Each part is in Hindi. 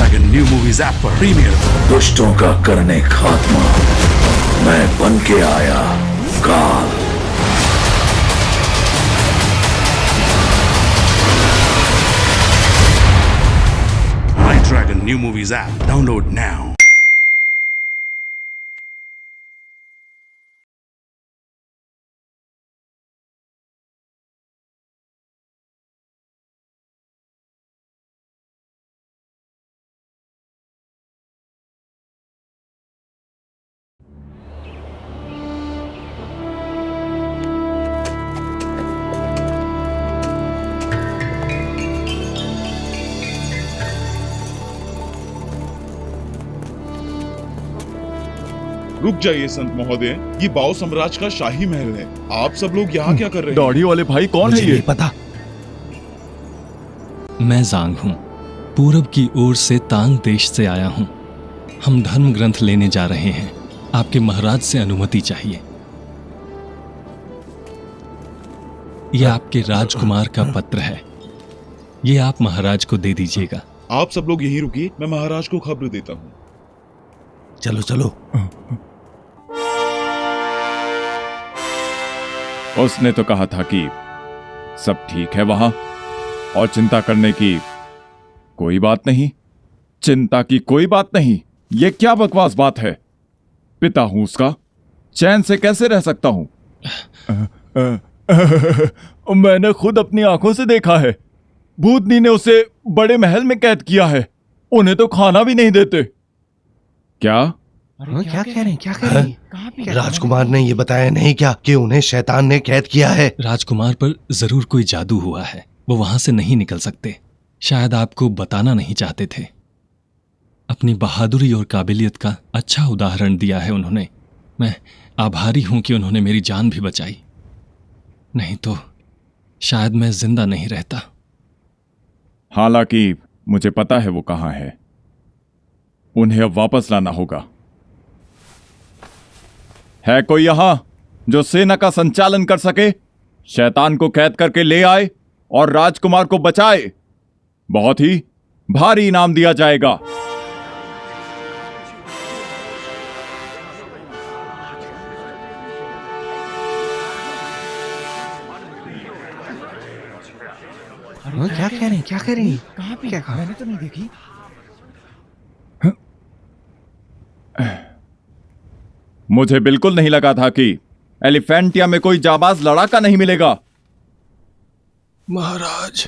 Dragon New Movies app पर प्रीमियर। दुष्टों का करने खात्मा, मैं बन के आया काल। My Dragon New Movies app. Download now. रुक जाइए संत महोदय, ये बाओ साम्राज्य का शाही महल है। आप सब लोग यहाँ क्या कर रहे हैं? दाढ़ी वाले भाई कौन है मुझे ये? नहीं पता। मैं जांग हूँ, पूरब की ओर से तांग देश से आया हूँ। हम धर्म ग्रंथ लेने जा रहे हैं। आपके महाराज से अनुमति चाहिए। यह आपके राजकुमार का पत्र है। ये आप महाराज को दे दीजिएगा। आप सब लोग यहीं रुकिए, मैं महाराज को खबर देता हूँ। चलो चलो। उसने तो कहा था कि सब ठीक है वहां और चिंता करने की कोई बात नहीं। चिंता की कोई बात नहीं, ये क्या बकवास बात है? पिता हूं उसका, चैन से कैसे रह सकता हूं? मैंने खुद अपनी आंखों से देखा है। भूतनी ने उसे बड़े महल में कैद किया है। उन्हें तो खाना भी नहीं देते। क्या? क्या कह रहे हैं? क्या कह रहे हैं? राजकुमार ने ये बताया नहीं क्या कि उन्हें शैतान ने कैद किया है? राजकुमार पर जरूर कोई जादू हुआ है। वो वहां से नहीं निकल सकते। शायद आपको बताना नहीं चाहते थे। अपनी बहादुरी और काबिलियत का अच्छा उदाहरण दिया है उन्होंने। मैं आभारी हूं कि उन्होंने मेरी जान भी बचाई, नहीं तो शायद मैं जिंदा नहीं रहता। हालांकि मुझे पता है वो कहां है। उन्हें अब वापस लाना होगा। है कोई यहां जो सेना का संचालन कर सके? शैतान को कैद करके ले आए और राजकुमार को बचाए। बहुत ही भारी इनाम दिया जाएगा। क्या कह रहे हैं? क्या कह रहे हैं? कहां पे? क्या कहा? मैंने तो नहीं देखी। मुझे बिल्कुल नहीं लगा था कि एलिफेंटिया में कोई जाबाज लड़ाका नहीं मिलेगा। महाराज,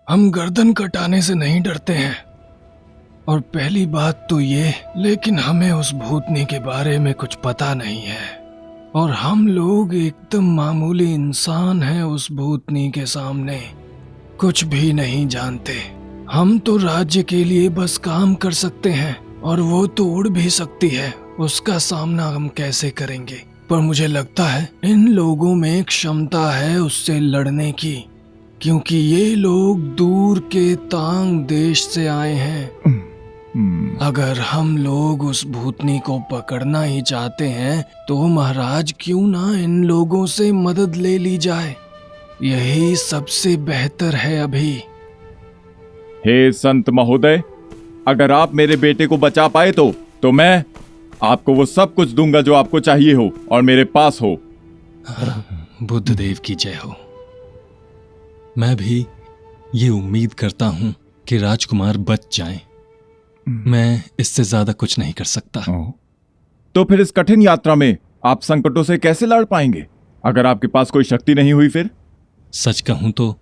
हम गर्दन कटाने से नहीं डरते हैं। और पहली बात तो ये, लेकिन हमें उस भूतनी के बारे में कुछ पता नहीं है। और हम लोग एकदम मामूली इंसान हैं उस भूतनी के सामने। कुछ भी नहीं जानते। हम तो राज्य के लिए बस काम कर सकते हैं, और वो तो उड़ भी सकती है। उसका सामना हम कैसे करेंगे? पर मुझे लगता है इन लोगों में क्षमता है उससे लड़ने की, क्योंकि ये लोग दूर के तांग देश से आए हैं। अगर हम लोग उस भूतनी को पकड़ना ही चाहते हैं तो महाराज क्यों ना इन लोगों से मदद ले ली जाए। यही सबसे बेहतर है अभी। हे संत महोदय, अगर आप मेरे बेटे को बचा पाए तो मैं आपको वो सब कुछ दूंगा जो आपको चाहिए हो और मेरे पास हो। बुद्ध देव की जय हो। मैं भी ये उम्मीद करता हूं कि राजकुमार बच जाएं। मैं इससे ज्यादा कुछ नहीं कर सकता। तो फिर इस कठिन यात्रा में आप संकटों से कैसे लड़ पाएंगे अगर आपके पास कोई शक्ति नहीं हुई? फिर सच कहूं तो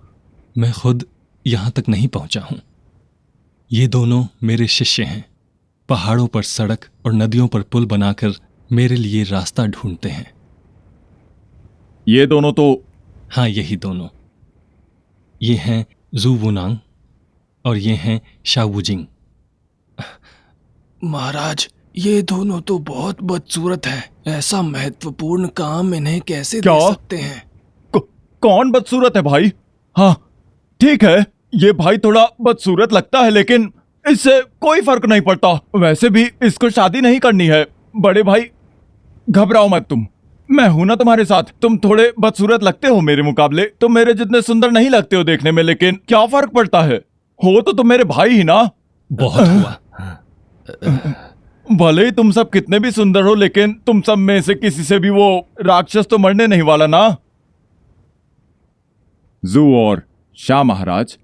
मैं खुद यहां तक नहीं पहुंचा हूं। ये दोनों मेरे शिष्य हैं। पहाड़ों पर सड़क और नदियों पर पुल बनाकर मेरे लिए रास्ता ढूंढते हैं। ये दोनों तो? हाँ, यही दोनों। ये हैं जू वुनांग और ये हैं शावुजिंग। महाराज, ये दोनों तो बहुत बदसूरत हैं। ऐसा महत्वपूर्ण काम इन्हें कैसे दे सकते हैं? कौन बदसूरत है भाई? हाँ ठीक है, ये भाई थोड़ा बदसूरत लगता है, लेकिन इससे कोई फर्क नहीं पड़ता। वैसे भी इसको शादी नहीं करनी है। बड़े भाई घबराओ मत तुम, मैं हूं ना तुम्हारे साथ। तुम थोड़े बदसूरत लगते हो मेरे मुकाबले, तुम मेरे जितने सुंदर नहीं लगते हो देखने में, लेकिन क्या फर्क पड़ता है? हो तो तुम मेरे भाई ही ना। बहुत हुआ। भले ही तुम सब कितने भी सुंदर हो, लेकिन तुम सब में से किसी से भी वो राक्षस तो मरने नहीं वाला ना। जू और शाह महाराज,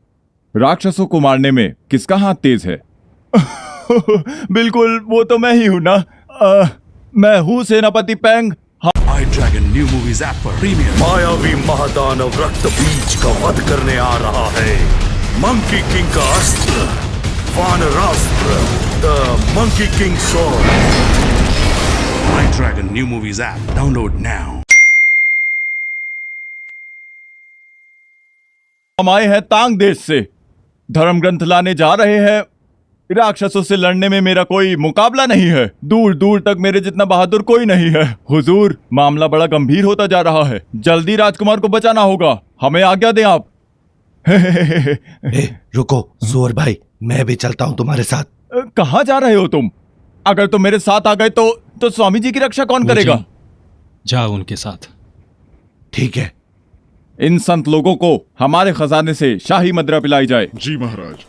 राक्षसों को मारने में किसका हाथ तेज है? बिल्कुल, वो तो मैं ही हूं ना। मैं हूं सेनापति पेंग। iDragon New Movies app पर प्रीमियर। मायावी महादानव रक्त बीज का वध करने आ रहा है। मंकी किंग का अस्त्र, वानरास्त्र, the monkey king sword. iDragon New Movies app. Download now. हम आए हैं तांग देश से, धर्म ग्रंथ लाने जा रहे हैं। राक्षसों से लड़ने में मेरा कोई मुकाबला नहीं है। दूर दूर तक मेरे जितना बहादुर कोई नहीं है। हुजूर, मामला बड़ा गंभीर होता जा रहा है। जल्दी राजकुमार को बचाना होगा। हमें आज्ञा दें आप। रुको जोर भाई, मैं भी चलता हूँ तुम्हारे साथ। कहाँ जा रहे हो तुम? अगर तुम मेरे साथ आ गए तो स्वामी जी की रक्षा कौन करेगा? जा उनके साथ। ठीक है। इन संत लोगों को हमारे खजाने से शाही मदिरा पिलाई जाए। जी महाराज।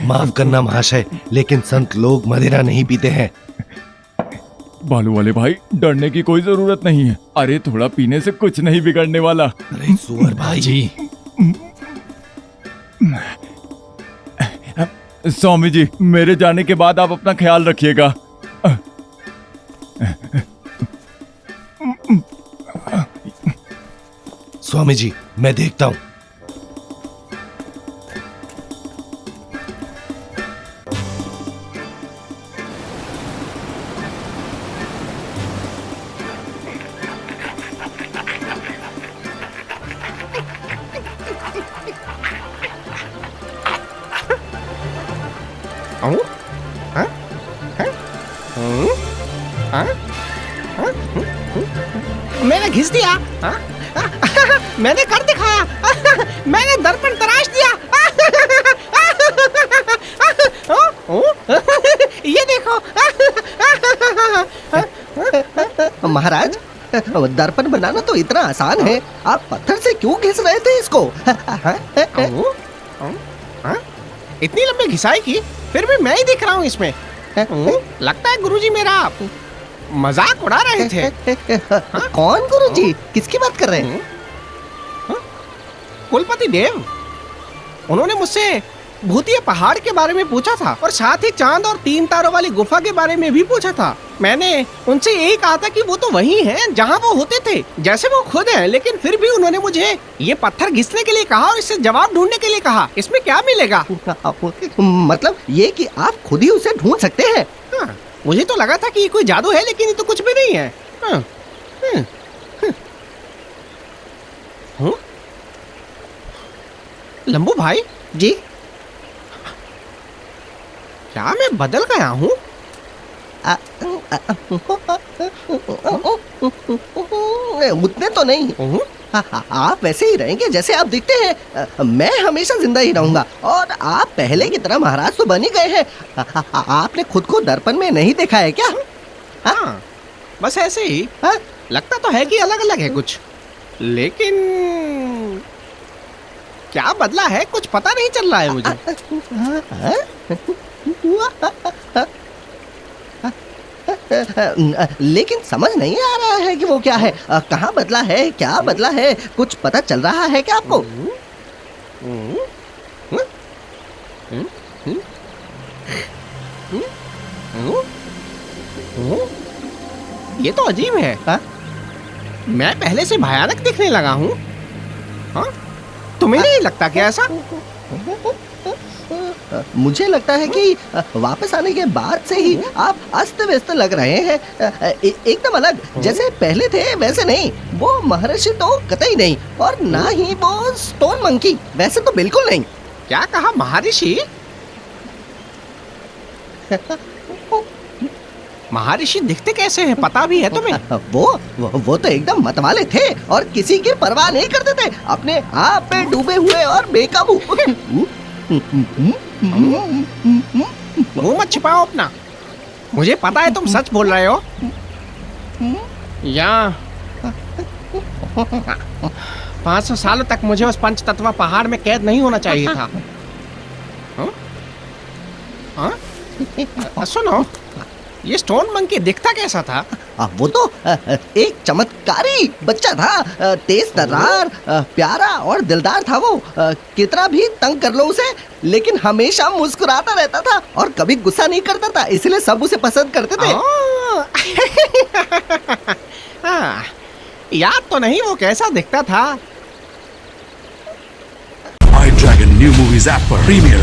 माफ करना महाशय, लेकिन संत लोग मदिरा नहीं पीते हैं। बालू वाले भाई, डरने की कोई जरूरत नहीं है। अरे थोड़ा पीने से कुछ नहीं बिगड़ने वाला। अरे सुअर भाई जी, स्वामी जी, मेरे जाने के बाद आप अपना ख्याल रखिएगा। स्वामी जी, मैं देखता हूँ। मैंने घिस दिया। मैंने कर दिखाया। मैंने दर्पण तराश दिया। ये देखो। महाराज, दर्पण बनाना तो इतना आसान है, आप पत्थर से क्यों घिस रहे थे इसको? इतनी लंबी घिसाई की, फिर भी मैं ही दिख रहा हूँ इसमें। लगता है गुरुजी मेरा मजाक उड़ा रहे थे। कौन गुरुजी? किसकी बात कर रहे हैं? कुलपति देव। उन्होंने मुझसे भूतिया पहाड़ के बारे में पूछा था और साथ ही चांद और 3 तारों वाली गुफा के बारे में भी पूछा था। मैंने उनसे यही कहा था कि वो तो वही हैं जहां वो होते थे, जैसे वो खुद हैं, लेकिन फिर भी उन्होंने मुझे ये पत्थर घिसने के लिए कहा और इससे जवाब ढूंढने के लिए कहा। इसमें क्या मिलेगा? मतलब ये कि आप खुद ही उसे ढूंढ सकते हैं? हाँ, मुझे तो लगा था कि ये कोई जादू है, लेकिन ये तो कुछ भी नहीं है। लंबू भाई जी, क्या मैं बदल गया हूँ? उतने तो नहीं। आप वैसे ही रहेंगे जैसे आप दिखते हैं। मैं हमेशा जिंदा ही रहूंगा और आप पहले की तरह महाराज तो बन ही गए हैं। आपने खुद को दर्पण में नहीं देखा है क्या? हाँ, बस ऐसे ही। लगता तो है कि अलग अलग है कुछ, लेकिन क्या बदला है कुछ पता नहीं चल रहा है मुझे। लेकिन समझ नहीं आ रहा है कि वो क्या है, कहाँ बदला है, क्या बदला है, कुछ पता चल रहा है क्या आपको? ये तो अजीब है। मैं पहले से भयानक दिखने लगा हूँ। हाँ? तुम्हें नहीं लगता क्या ऐसा? मुझे लगता है कि वापस आने के बाद से ही आप अस्त व्यस्त लग रहे हैं। एकदम अलग, जैसे पहले थे वैसे नहीं। वो महर्षि तो कतई नहीं, और ना ही वो स्टोन मंकी, वैसे तो बिल्कुल नहीं। क्या कहा महर्षि? महर्षि दिखते कैसे हैं, पता भी है तुम्हें? वो तो एकदम मतवाले थे और किसी की परवाह नहीं करते थे, अपने आप पे डूबे हुए और बेकाबू। मुंह मत छिपाओ अपना, मुझे पता है तुम सच बोल रहे हो। या 500 सालों तक मुझे उस पंचतत्वा पहाड़ में कैद नहीं होना चाहिए था। सुनो, ये स्टोन मंकी दिखता कैसा था? वो तो एक चमत्कारी बच्चा था, तेज तर्रार, प्यारा और दिलदार था वो। कितना भी तंग कर लो उसे, लेकिन हमेशा मुस्कुराता रहता था और कभी गुस्सा नहीं करता था, इसलिए सब उसे पसंद करते थे। हाँ, याद तो नहीं वो कैसा दिखता था। iDragon New Movies app पर प्रीमियर।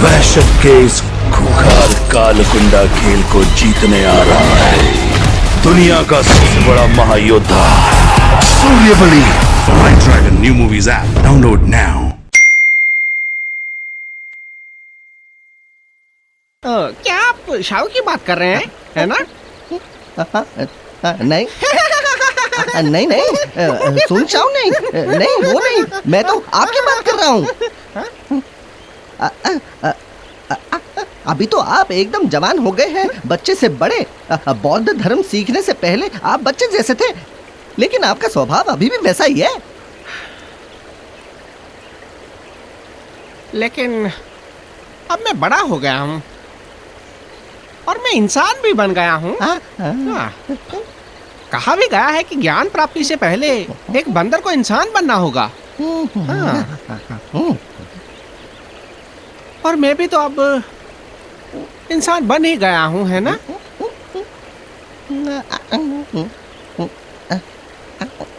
वहशत के इस खुखार कालकुंडा खेल को जीतने आ रहा है दुनिया का सबसे बड़ा महायोद्धा Suryabali. iDragon New Movies app download now। क्या आप शाव की बात कर रहे हैं, है ना? नहीं नहीं नहीं, सुन चाओ, नहीं नहीं, वो नहीं, मैं तो आपकी बात कर रहा हूँ। अभी तो आप एकदम जवान हो गए हैं, बच्चे से बड़े। बौद्ध धर्म सीखने से पहले आप बच्चे जैसे थे, लेकिन आपका स्वभाव अभी भी वैसा ही है। लेकिन अब मैं बड़ा हो गया हूँ और मैं इंसान भी बन गया हूँ। हाँ। कहा भी गया है कि ज्ञान प्राप्ति से पहले एक बंदर को इंसान बनना होगा। हाँ। और मैं भी तो अब इंसान बन ही गया हूँ, है ना?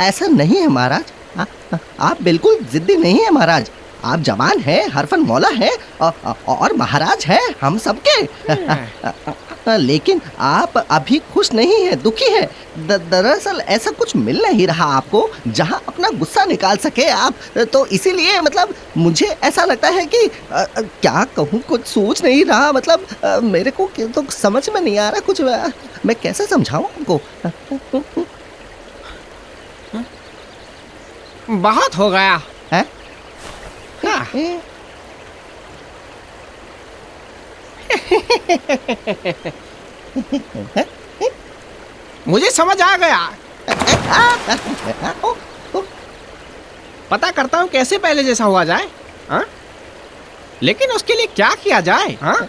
ऐसा नहीं है महाराज, आप बिल्कुल जिद्दी नहीं है महाराज। आप जवान हैं, हरफन मौला हैं और महाराज हैं हम सबके। लेकिन आप अभी खुश नहीं है, दुखी है। दरअसल ऐसा कुछ मिल नहीं रहा आपको जहां अपना गुस्सा निकाल सके आप, तो इसीलिए मतलब मुझे ऐसा लगता है कि क्या कहूँ, कुछ सोच नहीं रहा। मतलब मेरे को तो समझ में नहीं आ रहा कुछ, मैं कैसे समझाऊं आपको। बहुत हो गया है? हाँ। मुझे समझ आ गया। पता करता हूँ कैसे पहले जैसा हुआ जाए। हाँ? लेकिन उसके लिए क्या किया जाए? हाँ?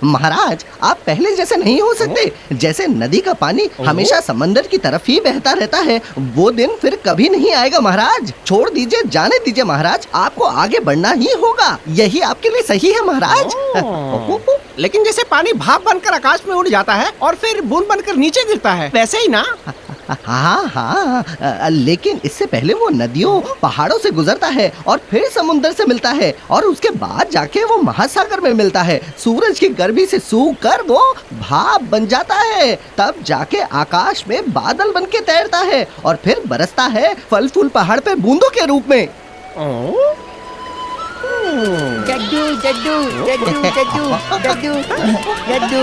महाराज, आप पहले जैसे नहीं हो सकते। जैसे नदी का पानी हमेशा समंदर की तरफ ही बहता रहता है, वो दिन फिर कभी नहीं आएगा महाराज। छोड़ दीजिए, जाने दीजिए महाराज, आपको आगे बढ़ना ही होगा। यही आपके लिए सही है महाराज। लेकिन जैसे पानी भाप बनकर आकाश में उड़ जाता है और फिर बूंद बनकर नीचे गिरता है, वैसे ही ना? हाँ हाँ, लेकिन इससे पहले वो नदियों पहाड़ों से गुजरता है और फिर समुद्र से मिलता है और उसके बाद जाके वो महासागर में मिलता है। सूरज की गर्मी से सूख कर वो भाप बन जाता है, तब जाके आकाश में बादल बन के तैरता है और फिर बरसता है फल फूल पहाड़ पे बूंदों के रूप में। जड्डू जड्डू जड्डू जड्डू जड्डू जड्डू।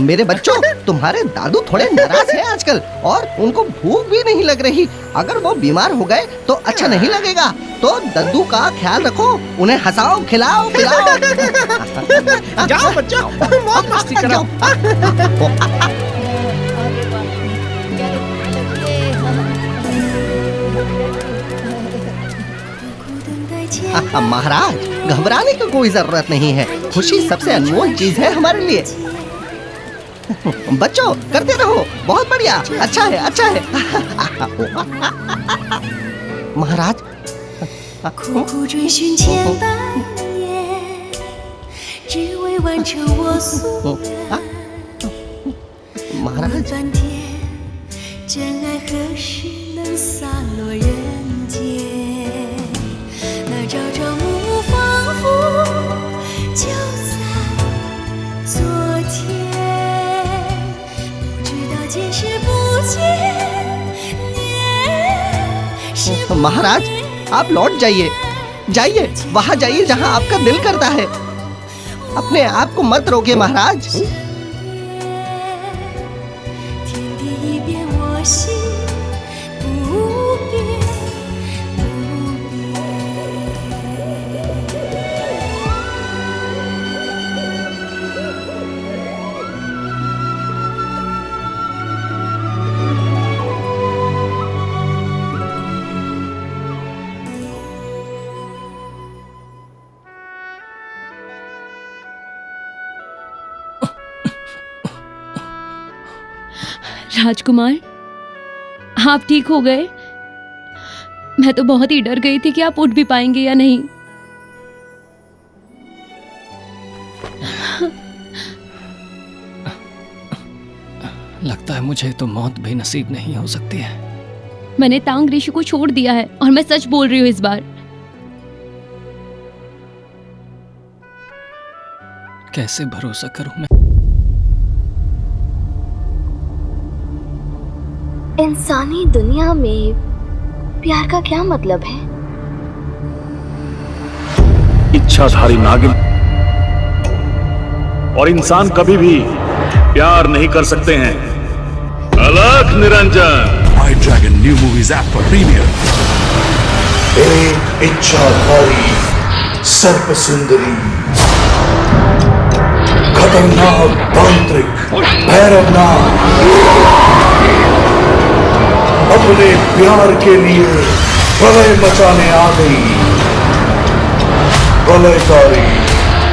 मेरे बच्चों, तुम्हारे दादू थोड़े नाराज हैं आजकल और उनको भूख भी नहीं लग रही। अगर वो बीमार हो गए तो अच्छा नहीं लगेगा, तो दद्दू का ख्याल रखो, उन्हें हंसाओ, खिलाओ पिलाओ। जाओ बच्चों, मौज मस्ती करो। महाराज, घबराने की कोई जरूरत नहीं है। खुशी सबसे अनमोल चीज है हमारे लिए। बच्चों, करते रहो, बहुत बढ़िया, अच्छा है, अच्छा है। महाराज, महाराज, महाराज, आप लौट जाइए, जाइए वहाँ जाइए जहाँ आपका दिल करता है। अपने आप को मत रोके महाराज। राजकुमार, आप ठीक हो गए? मैं तो बहुत ही डर गई थी कि आप उठ भी पाएंगे या नहीं। लगता है मुझे तो मौत भी नसीब नहीं हो सकती है। मैंने तांग ऋषि को छोड़ दिया है और मैं सच बोल रही हूँ इस बार। कैसे भरोसा करूं मैं? इंसानी दुनिया में प्यार का क्या मतलब है? इच्छाधारी नागिन और इंसान कभी भी प्यार नहीं कर सकते हैं। अलख Niranjan. My Dragon new movies app for premiere. एक इच्छाधारी सर्प सुंदरी, खतरनाक तांत्रिक भैरवनाथ अपने प्यार के लिए प्रलय मचाने आ गई। प्रलयकारी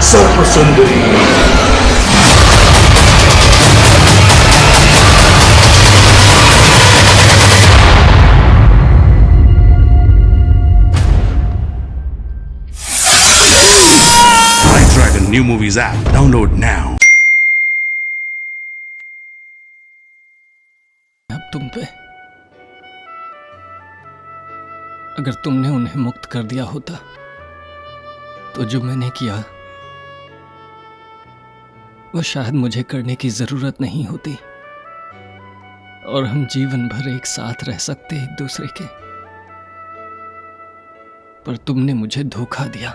सर्प सुंदरी। My Dragon new movies app. Download now. अब तुम पे, अगर तुमने उन्हें मुक्त कर दिया होता तो जो मैंने किया वो शायद मुझे करने की जरूरत नहीं होती और हम जीवन भर एक साथ रह सकते एक दूसरे के। पर तुमने मुझे धोखा दिया।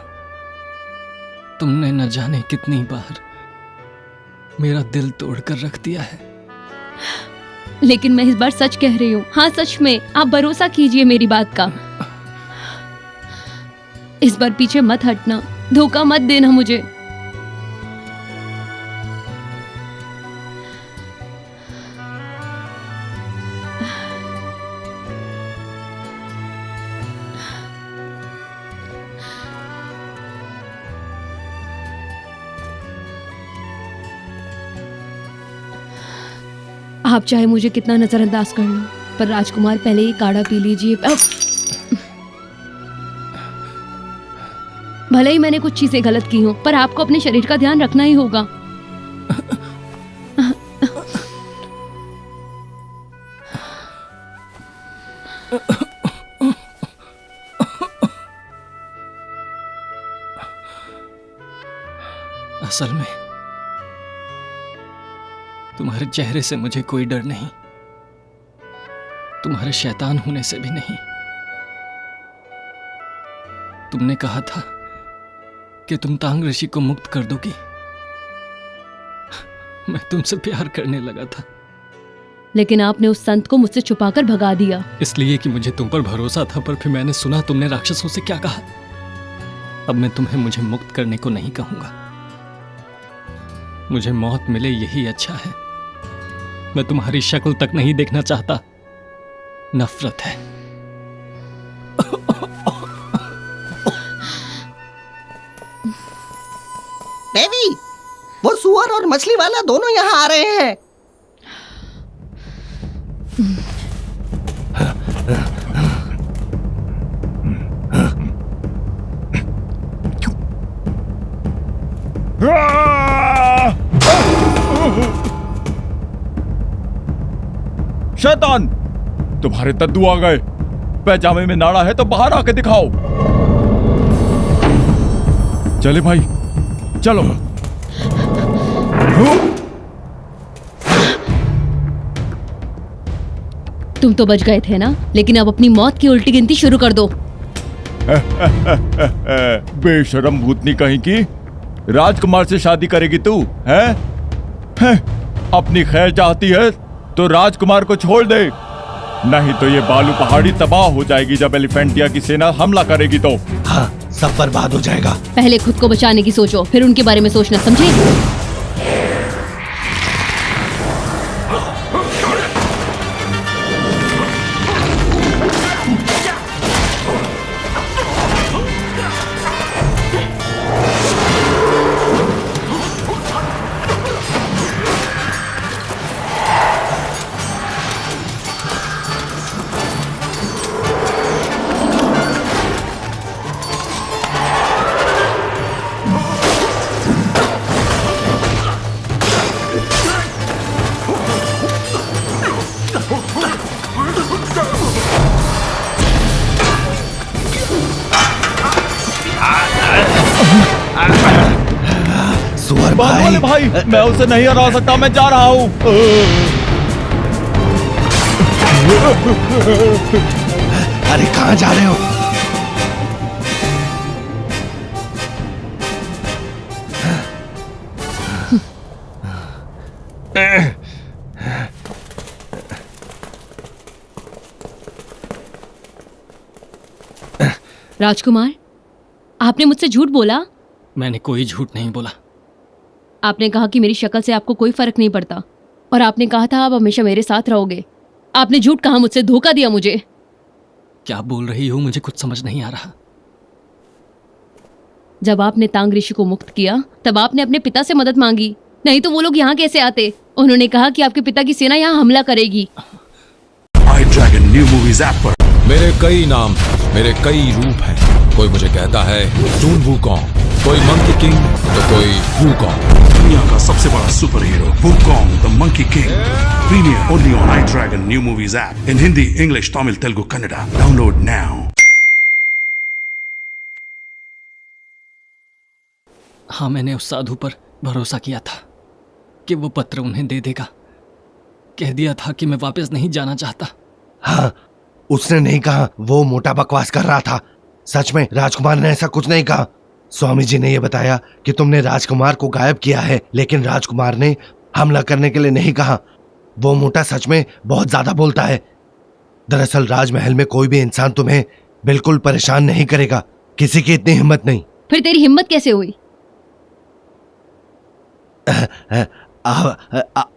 तुमने न जाने कितनी बार मेरा दिल तोड़कर रख दिया है। लेकिन मैं इस बार सच कह रही हूँ। हाँ, सच में। आप भरोसा कीजिए मेरी बात का। इस बार पीछे मत हटना, धोखा मत देना मुझे। आप चाहे मुझे कितना नजरअंदाज कर लो, पर राजकुमार पहले ही काढ़ा पी लीजिए। भले ही मैंने कुछ चीजें गलत की हों, पर आपको अपने शरीर का ध्यान रखना ही होगा। असल में तुम्हारे चेहरे से मुझे कोई डर नहीं, तुम्हारे शैतान होने से भी नहीं। तुमने कहा था कि तुम तांग ऋषि को मुक्त कर दोगी। मैं तुमसे प्यार करने लगा था, लेकिन आपने उस संत को मुझसे छुपाकर भगा दिया। इसलिए कि मुझे तुम पर भरोसा था। पर फिर मैंने सुना तुमने राक्षसों से क्या कहा। अब मैं तुम्हें मुझे मुक्त करने को नहीं कहूंगा। मुझे मौत मिले यही अच्छा है। मैं तुम्हारी शक्ल तक नहीं देखना चाहता। नफरत है। देवी, वो सुअर और मछली वाला दोनों यहाँ आ रहे हैं। शैतान, तुम्हारे दद्दू आ गए। पैजामे में नाड़ा है तो बाहर आके दिखाओ। चले भाई, चलो। तुम तो बच गए थे ना, लेकिन अब अपनी मौत की उल्टी गिनती शुरू कर दो। बेशरम भूतनी कहीं की। राजकुमार से शादी करेगी तू, हैं? अपनी खैर चाहती है तो राजकुमार को छोड़ दे, नहीं तो ये बालू पहाड़ी तबाह हो जाएगी जब एलिफेंटिया की सेना हमला करेगी तो। हाँ, सब बर्बाद हो जाएगा। पहले खुद को बचाने की सोचो, फिर उनके बारे में सोचना, समझे? वाले भाई, मैं उसे नहीं हरा सकता, मैं जा रहा हूँ। अरे कहाँ जा रहे हो? राजकुमार, आपने मुझसे झूठ बोला। मैंने कोई झूठ नहीं बोला। आपने कहा कि मेरी शक्ल से आपको कोई फर्क नहीं पड़ता, और आपने कहा था आप हमेशा मेरे साथ रहोगे। आपने झूठ कहा, मुझसे धोखा दिया मुझे। क्या बोल रही हो, मुझे कुछ समझ नहीं आ रहा। जब आपने तांग ऋषि को मुक्त किया तब आपने अपने पिता से मदद मांगी, नहीं तो वो लोग यहाँ कैसे आते? उन्होंने कहा कि आपके पिता की सेना यहाँ हमला करेगी। iDragon New Movies ऐप पर मेरे कई नाम, मेरे कई रूप हैं। कोई मुझे कहता है सून वूकॉन्ग, कोई मंकी किंग, तो कोई वूकॉन्ग। दुनिया का सबसे बड़ा super hero Wukong the monkey king. Premiere only on iDragon New Movies app in Hindi, English, Tamil, Telugu, Kannada. Download now. हाँ, मैंने उस साधु पर भरोसा किया था कि वो पत्र उन्हें दे देगा। कह दिया था कि मैं वापस नहीं जाना चाहता। हाँ, उसने नहीं कहा, वो मोटा बकवास कर रहा था। सच में राजकुमार ने ऐसा कुछ नहीं कहा। स्वामी जी ने यह बताया कि तुमने राजकुमार को गायब किया है, लेकिन राजकुमार ने हमला करने के लिए नहीं कहा। वो मोटा सच में बहुत ज्यादा बोलता है। दरअसल राजमहल में कोई भी इंसान तुम्हें बिल्कुल परेशान नहीं करेगा, किसी की इतनी हिम्मत नहीं। फिर तेरी हिम्मत कैसे हुई?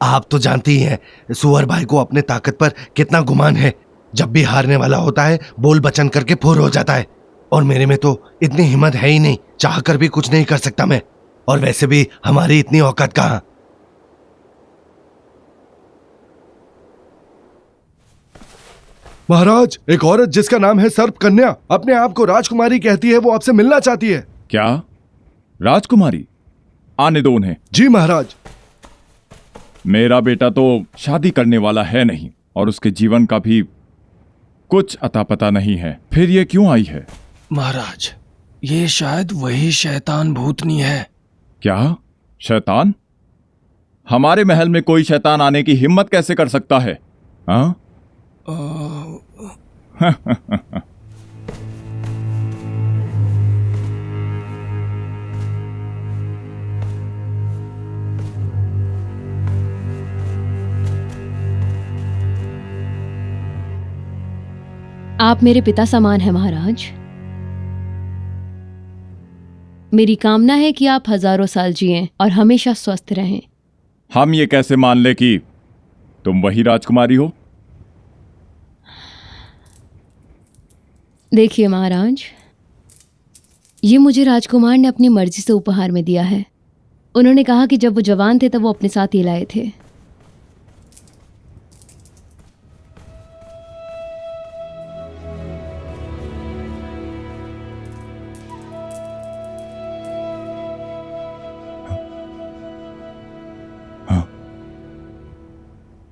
आप तो जानती ही हैं, सुअर भाई को अपने ताकत पर कितना गुमान है। जब भी हारने वाला होता है बोल बचन करके फुर हो जाता है, और मेरे में तो इतनी हिम्मत है ही नहीं, चाह कर भी कुछ नहीं कर सकता मैं। और वैसे भी हमारी इतनी औकात कहाँ। महाराज, एक औरत जिसका नाम है सर्प कन्या अपने आप को राजकुमारी कहती है, वो आपसे मिलना चाहती है। क्या राजकुमारी? आने दो उन्हें। जी महाराज। मेरा बेटा तो शादी करने वाला है नहीं, और उसके जीवन का भी कुछ अता पता नहीं है, फिर ये क्यों आई है? महाराज, ये शायद वही शैतान भूतनी है। क्या शैतान? हमारे महल में कोई शैतान आने की हिम्मत कैसे कर सकता है? हाँ? आप मेरे पिता समान हैं महाराज। मेरी कामना है कि आप हजारों साल जिएं और हमेशा स्वस्थ रहें। हम ये कैसे मान ले कि तुम वही राजकुमारी हो? देखिए महाराज, ये मुझे राजकुमार ने अपनी मर्जी से उपहार में दिया है। उन्होंने कहा कि जब वो जवान थे तब वो अपने साथ ही लाए थे।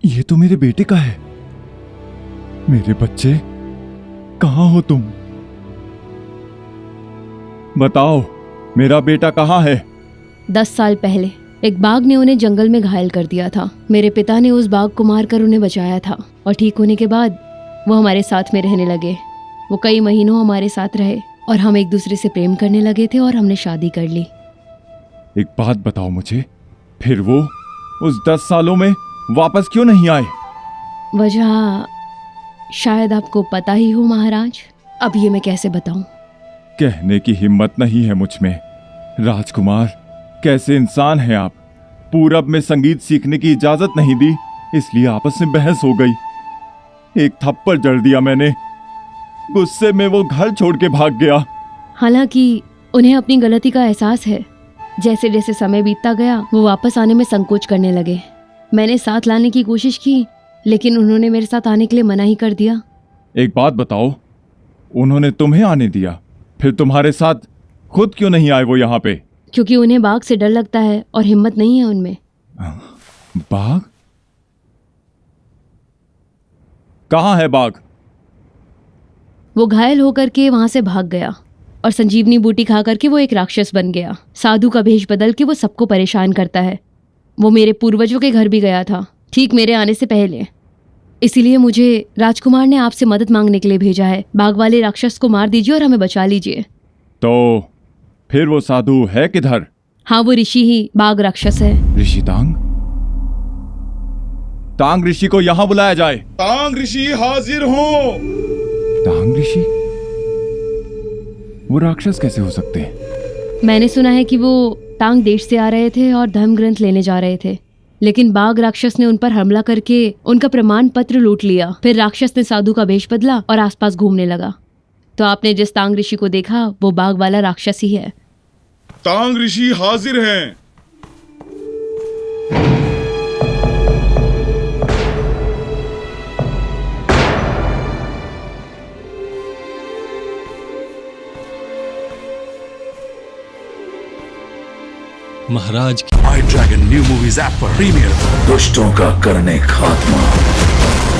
ये तो मेरे बेटे का है। मेरे बच्चे, कहाँ हो तुम? बताओ, मेरा बेटा कहाँ है? 10 साल पहले एक बाघ ने उन्हें जंगल में घायल कर दिया था। मेरे पिता ने उस बाघ को मारकर उन्हें बचाया था, और ठीक होने के बाद वो हमारे साथ में रहने लगे। वो कई महीनों हमारे साथ रहे, और हम एक दूसरे से प्रेम करने लगे थे, और हमने शादी कर ली। एक बात बताओ मुझे, फिर वो उस 10 सालों में वापस क्यों नहीं आए? वजह शायद आपको पता ही हो महाराज। अब ये मैं कैसे बताऊं? कहने की हिम्मत नहीं है मुझ में। राजकुमार, कैसे इंसान हैं आप? पूरब में संगीत सीखने की इजाजत नहीं दी, इसलिए आपस में बहस हो गई। एक थप्पड़ जड़ दिया मैंने। गुस्से में वो घर छोड़ के भाग गया। हालांकि उन्हें अपनी गलती का एहसास है। जैसे जैसे समय बीतता गया वो वापस आने में संकोच करने लगे। मैंने साथ लाने की कोशिश की, लेकिन उन्होंने मेरे साथ आने के लिए मना ही कर दिया। एक बात बताओ, उन्होंने तुम्हें आने दिया, फिर तुम्हारे साथ खुद क्यों नहीं आए वो यहाँ पे? क्योंकि उन्हें बाघ से डर लगता है और हिम्मत नहीं है उनमें। बाघ? कहाँ है बाघ? वो घायल होकर के वहां से भाग गया, और संजीवनी बूटी खा करके वो एक राक्षस बन गया। साधु का भेष बदल के वो सबको परेशान करता है। वो मेरे पूर्वजों के घर भी गया था, ठीक मेरे आने से पहले। इसीलिए मुझे राजकुमार ने आपसे मदद मांगने के लिए भेजा है। बाघ वाले राक्षस को मार दीजिए और हमें बचा लीजिए। तो फिर वो साधु है किधर? हाँ, वो ऋषि ही बाघ राक्षस है। ऋषि तांग? तांग ऋषि को यहाँ बुलाया जाए। तांग ऋषि हाजिर हो। तांग ऋषि? वो राक्षस कैसे हो सकते हैं? मैंने सुना है कि वो तांग देश से आ रहे थे और धर्म ग्रंथ लेने जा रहे थे, लेकिन बाघ राक्षस ने उन पर हमला करके उनका प्रमाण पत्र लूट लिया। फिर राक्षस ने साधु का भेष बदला और आसपास घूमने लगा। तो आपने जिस तांग ऋषि को देखा वो बाघ वाला राक्षस ही है। तांग ऋषि हाजिर हैं। महाराज iDragon new movies app पर प्रीमियर। दुष्टों का करने खात्मा,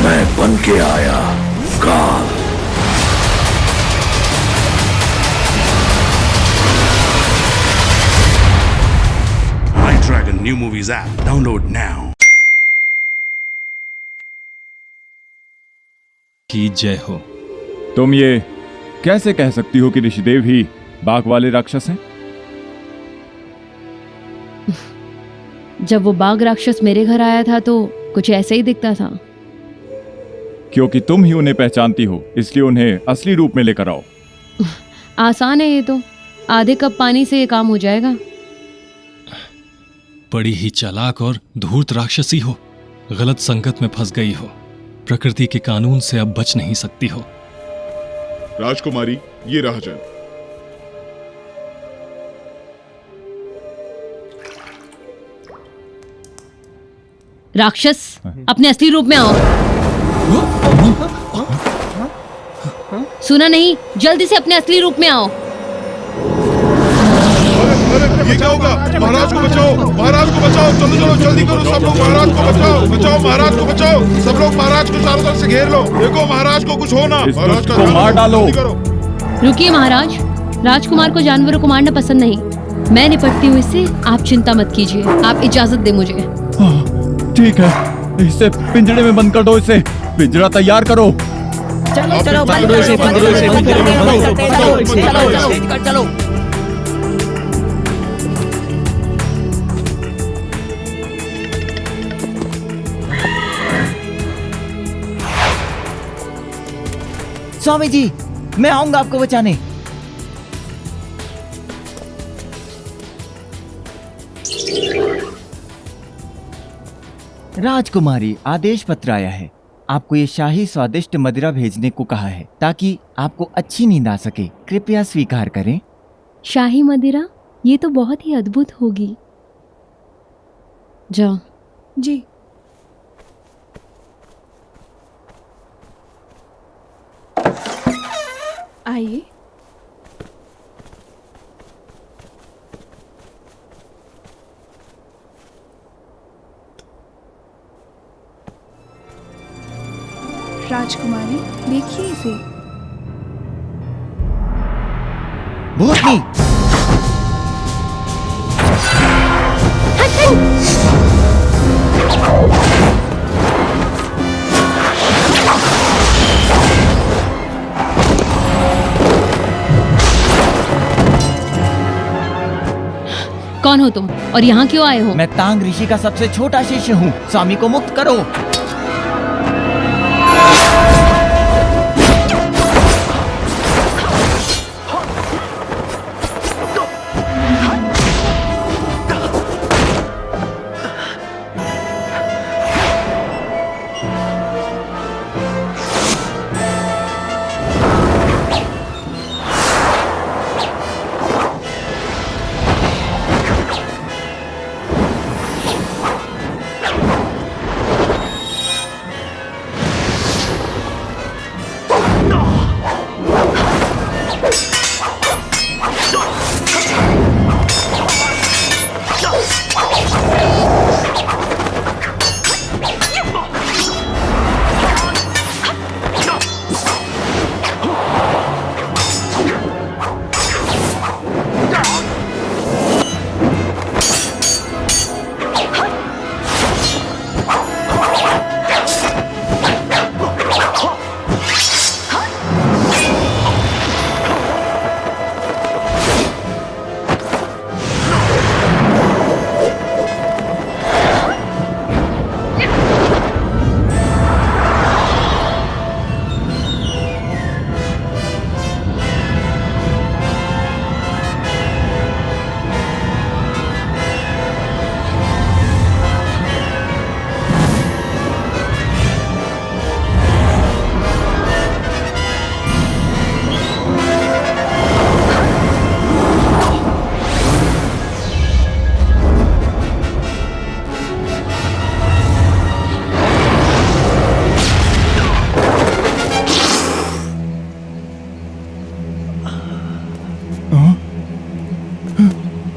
मैं बन के आया काल। IDragon new movies app download now. की जय हो। तुम ये कैसे कह सकती हो कि ऋषिदेव ही बाघ वाले राक्षस हैं? जब वो बाघ राक्षस मेरे घर आया था तो कुछ ऐसा ही दिखता था। क्योंकि तुम ही उन्हें पहचानती हो, इसलिए उन्हें असली रूप में लेकर आओ। आसान है ये तो, आधे कप पानी से ये काम हो जाएगा। बड़ी ही चालाक और धूर्त राक्षसी हो, गलत संगत में फंस गई हो, प्रकृति के कानून से अब बच नहीं सकती हो। राजकुमारी, ये रहा जल। राक्षस, अपने असली रूप में आओ। सुना नहीं? जल्दी से अपने असली रूप में आओ। ये क्या होगा? महाराज को बचाओ, महाराज को बचाओ, चलो चलो जल्दी करो सब लोग, महाराज को बचाओ, बचाओ महाराज को बचाओ, सब लोग महाराज को चारों तरफ से घेर लो। देखो महाराज को कुछ होना, महाराज का मार डालो। रुकिए महाराज, राजकुमार को जानवरों को मारना पसंद नहीं। मैं निपटती हूँ इससे, आप चिंता मत कीजिए। आप इजाजत दे मुझे। ठीक है, इसे पिंजरे में बंद कर दो। इसे पिंजरा तैयार करो। चलो चलो बंद करो इसे, बंद करो इसे, बंद करो, चलो। स्वामी जी, मैं आऊंगा आपको बचाने। राजकुमारी, आदेश पत्र आया है। आपको ये शाही स्वादिष्ट मदिरा भेजने को कहा है ताकि आपको अच्छी नींद आ सके। कृपया स्वीकार करें। शाही मदिरा? ये तो बहुत ही अद्भुत होगी। जाओ। जी। आइए। राजकुमारी, देखिए इसे। भूतनी! कौन हो तुम और यहाँ क्यों आए हो? मैं तांग ऋषि का सबसे छोटा शिष्य हूँ। स्वामी को मुक्त करो।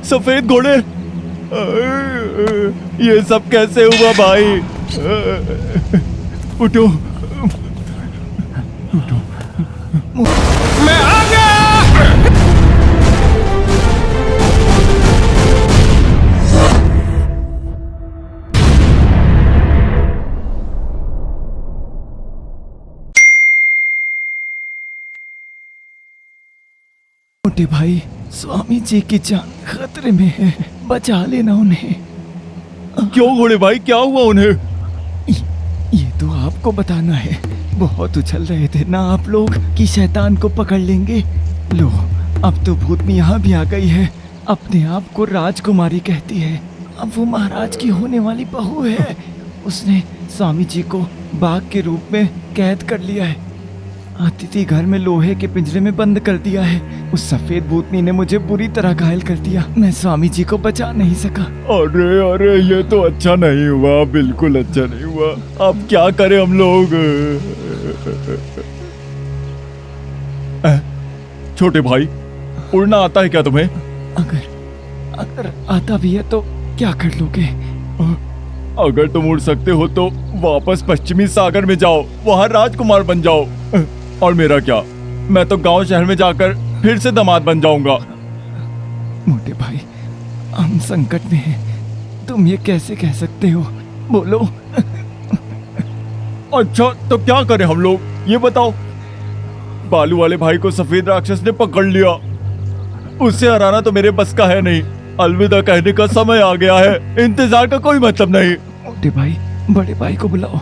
सफेद घोड़े, ये सब कैसे हुआ भाई? उठो, उठो। मैं आ गया। मोटे भाई, स्वामी जी की जान खतरे में है, बचा लेना उन्हें। क्यों घोड़े भाई, क्या हुआ उन्हें? ये तो आपको बताना है। बहुत उछल रहे थे ना आप लोग कि शैतान को पकड़ लेंगे। लो, अब तो भूतनी यहाँ भी आ गई है। अपने आप को राजकुमारी कहती है। अब वो महाराज की होने वाली बहू है। उसने स्वामी जी को बाघ के रूप में कैद कर लिया है। अतिथि घर में लोहे के पिंजरे में बंद कर दिया है। उस सफेद भूतनी ने मुझे बुरी तरह घायल कर दिया। मैं स्वामी जी को बचा नहीं सका। अरे अरे, ये तो अच्छा नहीं हुआ, बिल्कुल अच्छा नहीं हुआ। अब क्या करें हम लोग? छोटे भाई, उड़ना आता है क्या तुम्हें? अगर आता भी है तो क्या कर लोगे? अगर तुम उड़ सकते हो तो वापस पश्चिमी सागर में जाओ, वहां राजकुमार बन जाओ। और मेरा क्या, मैं तो गांव शहर में जाकर फिर से दामाद बन जाऊंगा। मोटे भाई, हम संकट में हैं। तुम ये कैसे कह सकते हो? बोलो। अच्छा, तो क्या करें हम लोग, ये बताओ। बालू वाले भाई को सफेद राक्षस ने पकड़ लिया। उससे हराना तो मेरे बस का है नहीं। अलविदा कहने का समय आ गया है। इंतजार का कोई मतलब नहीं। मोटे भाई, बड़े भाई को बुलाओ।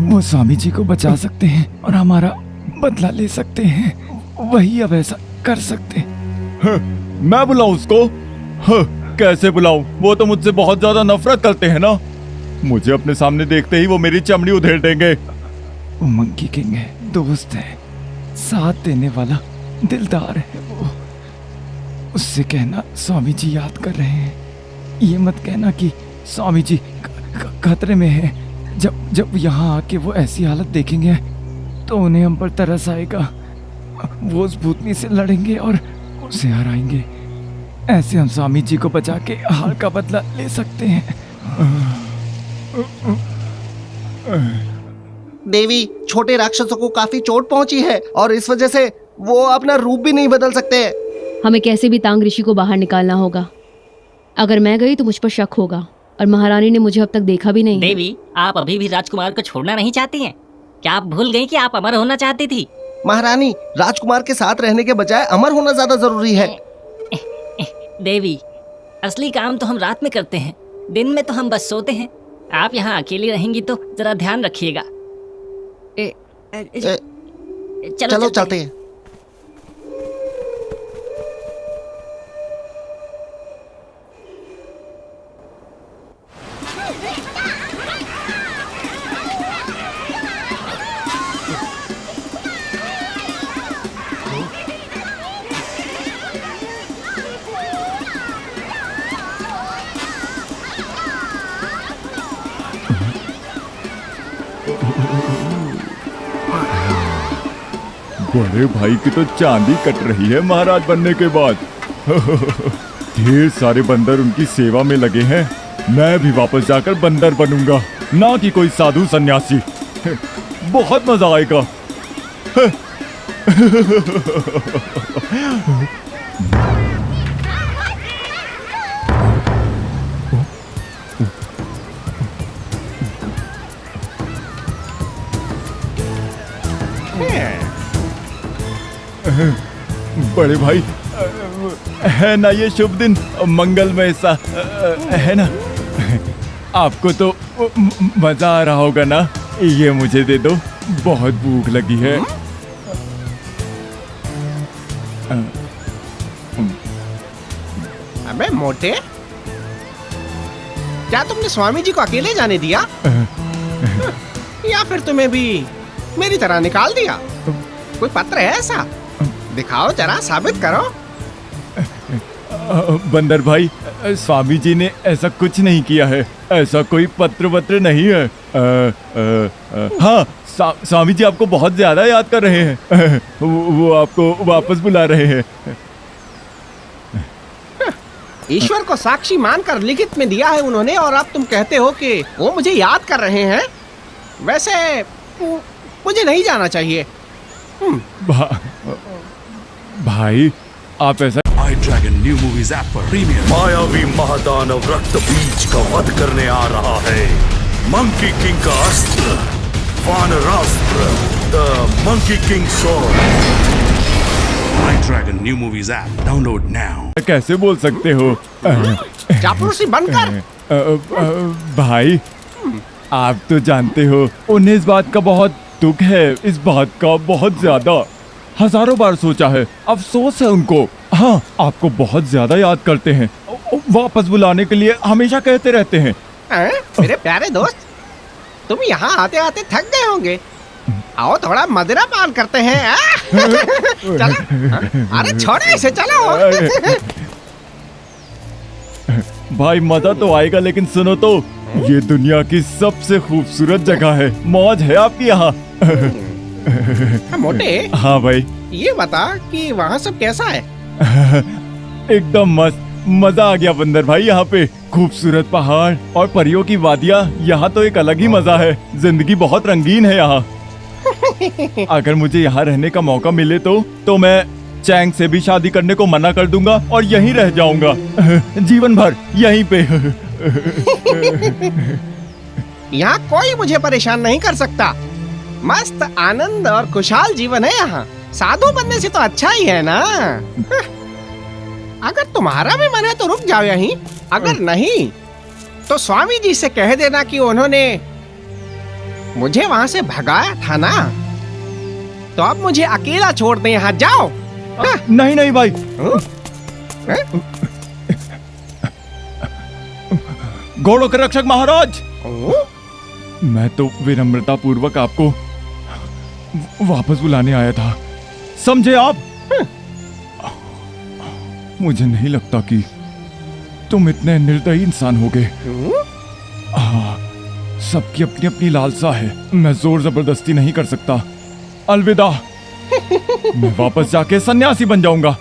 वो स्वामी जी को बचा सकते हैं और हमारा बदला ले सकते हैं। वही अब ऐसा कर सकते हैं। मैं बुलाऊं उसको? कैसे बुलाऊं? वो तो मुझसे बहुत ज्यादा नफरत करते हैं ना। मुझे अपने सामने देखते ही वो मेरी चमड़ी उधेड़ देंगे। वो मंकी किंग है, दोस्त है, साथ देने वाला, दिलदार है वो। उससे कहना स्वामी जी याद कर रहे हैं। ये मत कहना कि स्वामी जी खतरे में है। जब यहाँ आके वो ऐसी हालत देखेंगे तो उन्हें हम पर तरस आएगा। वो उस भूतनी से लड़ेंगे और उसे हराएंगे। ऐसे हम स्वामी जी को बचा के हार का बदला ले सकते हैं। देवी, छोटे राक्षसों को काफी चोट पहुंची है और इस वजह से वो अपना रूप भी नहीं बदल सकते। हमें कैसे भी तांग ऋषि को बाहर निकालना होगा। अगर मैं गई तो मुझ पर शक होगा, और महारानी ने मुझे अब तक देखा भी नहीं। देवी, आप अभी भी राजकुमार को छोड़ना नहीं चाहती हैं? क्या आप भूल गई कि आप अमर होना चाहती थी? महारानी, राजकुमार के साथ रहने के बजाय अमर होना ज्यादा जरूरी है। देवी, असली काम तो हम रात में करते हैं, दिन में तो हम बस सोते हैं। आप यहाँ अकेली रहेंगी तो जरा ध्यान रखिएगा। चलो चलते हैं। बड़े भाई की तो चांदी कट रही है महाराज बनने के बाद। ढेर सारे बंदर उनकी सेवा में लगे हैं। मैं भी वापस जाकर बंदर बनूंगा, ना कि कोई साधु सन्यासी। बहुत मजा आएगा। बड़े भाई, है ना ये शुभ दिन, मंगलमय सा, है ना? आपको तो मजा आ रहा होगा ना? ये मुझे दे दो, बहुत भूख लगी है। अबे मोटे, क्या तुमने स्वामी जी को अकेले जाने दिया? या फिर तुम्हें भी मेरी तरह निकाल दिया? कोई पत्र है ऐसा? दिखाओ जरा, साबित करो। बंदर भाई, स्वामी जी ने ऐसा कुछ नहीं किया है। ऐसा कोई पत्र वत्र नहीं है। हाँ, स्वामी जी आपको बहुत ज्यादा याद कर रहे हैं। वो आपको वापस बुला रहे हैं। ईश्वर को साक्षी मानकर लिखित में दिया है उन्होंने, और अब तुम कहते हो कि वो मुझे याद कर रहे हैं। वैसे मुझे नहीं जाना चाहिए। भाई आप ऐसा आई ड्रैगन न्यू मूवीज ऐप पर प्रीमियर। मायावी महादानव रक्त बीज का वध करने आ रहा है। मंकी किंग का अस्त्र वानरास्त्र, the monkey king sword. IDragon new movies app download now. कैसे बोल सकते हो? चापलूसी बनकर। भाई आप तो जानते हो उन्हें इस बात का बहुत दुख है, इस बात का बहुत ज्यादा। हजारों बार सोचा है, अफसोस है उनको। हाँ, आपको बहुत ज्यादा याद करते हैं, वापस बुलाने के लिए हमेशा कहते रहते हैं। मेरे प्यारे दोस्त, तुम यहाँ आते आते थक गए होंगे। आओ थोड़ा मदिरा पान करते हैं। चलो, अरे छोड़ो इसे, चलो। भाई मजा तो आएगा, लेकिन सुनो तो, ये दुनिया की सबसे खूबसूरत जगह है। मौज है आपकी यहाँ। मोटे। हाँ भाई। ये बता कि वहाँ सब कैसा है? एकदम मस्त, मजा आ गया बंदर भाई। यहाँ पे खूबसूरत पहाड़ और परियों की वादियाँ, यहाँ तो एक अलग ही मजा है। जिंदगी बहुत रंगीन है यहाँ। अगर मुझे यहाँ रहने का मौका मिले तो मैं चैंग से भी शादी करने को मना कर दूंगा और यहीं रह जाऊंगा जीवन भर यहीं पे। यहाँ कोई मुझे परेशान नहीं कर सकता। मस्त आनंद और खुशहाल जीवन है यहाँ। साधु बनने से तो अच्छा ही है ना। अगर तुम्हारा भी मन है तो रुक जाओ यहीं। अगर नहीं तो स्वामी जी से कह देना कि उन्होंने मुझे वहाँ से भगाया था ना, तो अब मुझे अकेला छोड़ दें। यहाँ जाओ। नहीं नहीं भाई। घोड़ों के रक्षक महाराज, मैं तो विनम्रता पूर्वक आपको वापस बुलाने आया था, समझे आप? मुझे नहीं लगता कि तुम इतने निर्दयी इंसान होगे। हाँ, सबकी अपनी अपनी लालसा है, मैं जोर जबरदस्ती नहीं कर सकता। अलविदा। मैं वापस जाके सन्यासी बन जाऊंगा।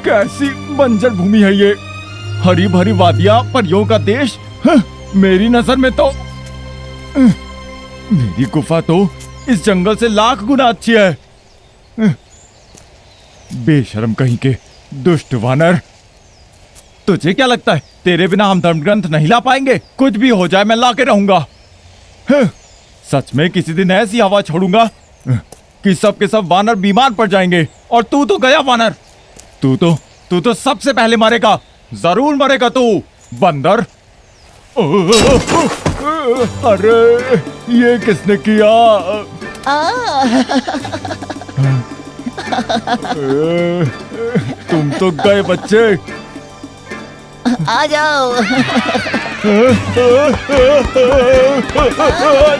कैसी बंजर भूमि है ये, हरी भरी वादियां, परियों का देश। मेरी नजर में तो मेरी गुफा तो इस जंगल से लाख गुना अच्छी है। बेशर्म कहीं के दुष्ट वानर, तुझे क्या लगता है तेरे बिना हम धर्म ग्रंथ नहीं ला पाएंगे? कुछ भी हो जाए मैं ला के रहूंगा। सच में किसी दिन ऐसी हवा छोड़ूंगा कि सब के सब वानर बीमार पड़ जाएंगे। और तू तो गया वानर, तू तो सबसे पहले मरेगा, जरूर मरेगा तू बंदर। अरे ये किसने किया? तुम तो गए बच्चे। आ जाओ।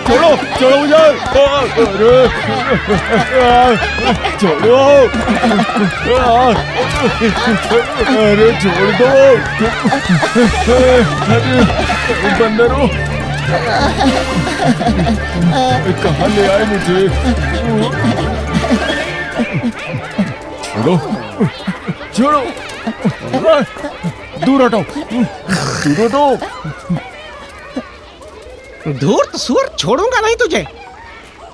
छोड़ो छोड़ो मुझे। छोड़ो, अरे छोड़ दो। बंदरों, कहाँ ले आए मुझे? छोड़ो छोड़ो, दूर हटो, दूर हटो। दूर तो सूर छोड़ूंगा नहीं तुझे।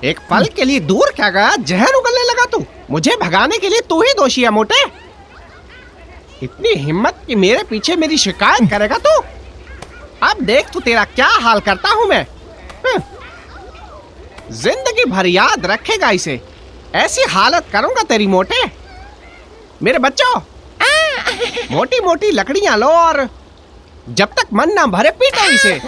एक पल के लिए दूर क्या गया, जहर उगलने लगा तू। मुझे भगाने के लिए तू ही दोषी है मोटे। इतनी हिम्मत कि मेरे पीछे मेरी शिकायत करेगा तू। अब देख तू तेरा क्या हाल करता हूं मैं। जिंदगी भर याद रखेगा इसे। ऐसी हालत करूंगा तेरी मोटे। मेरे बच्चों, मोटी मोटी लकड़ियां लो और जब तक मन ना भरे पीटो इसे।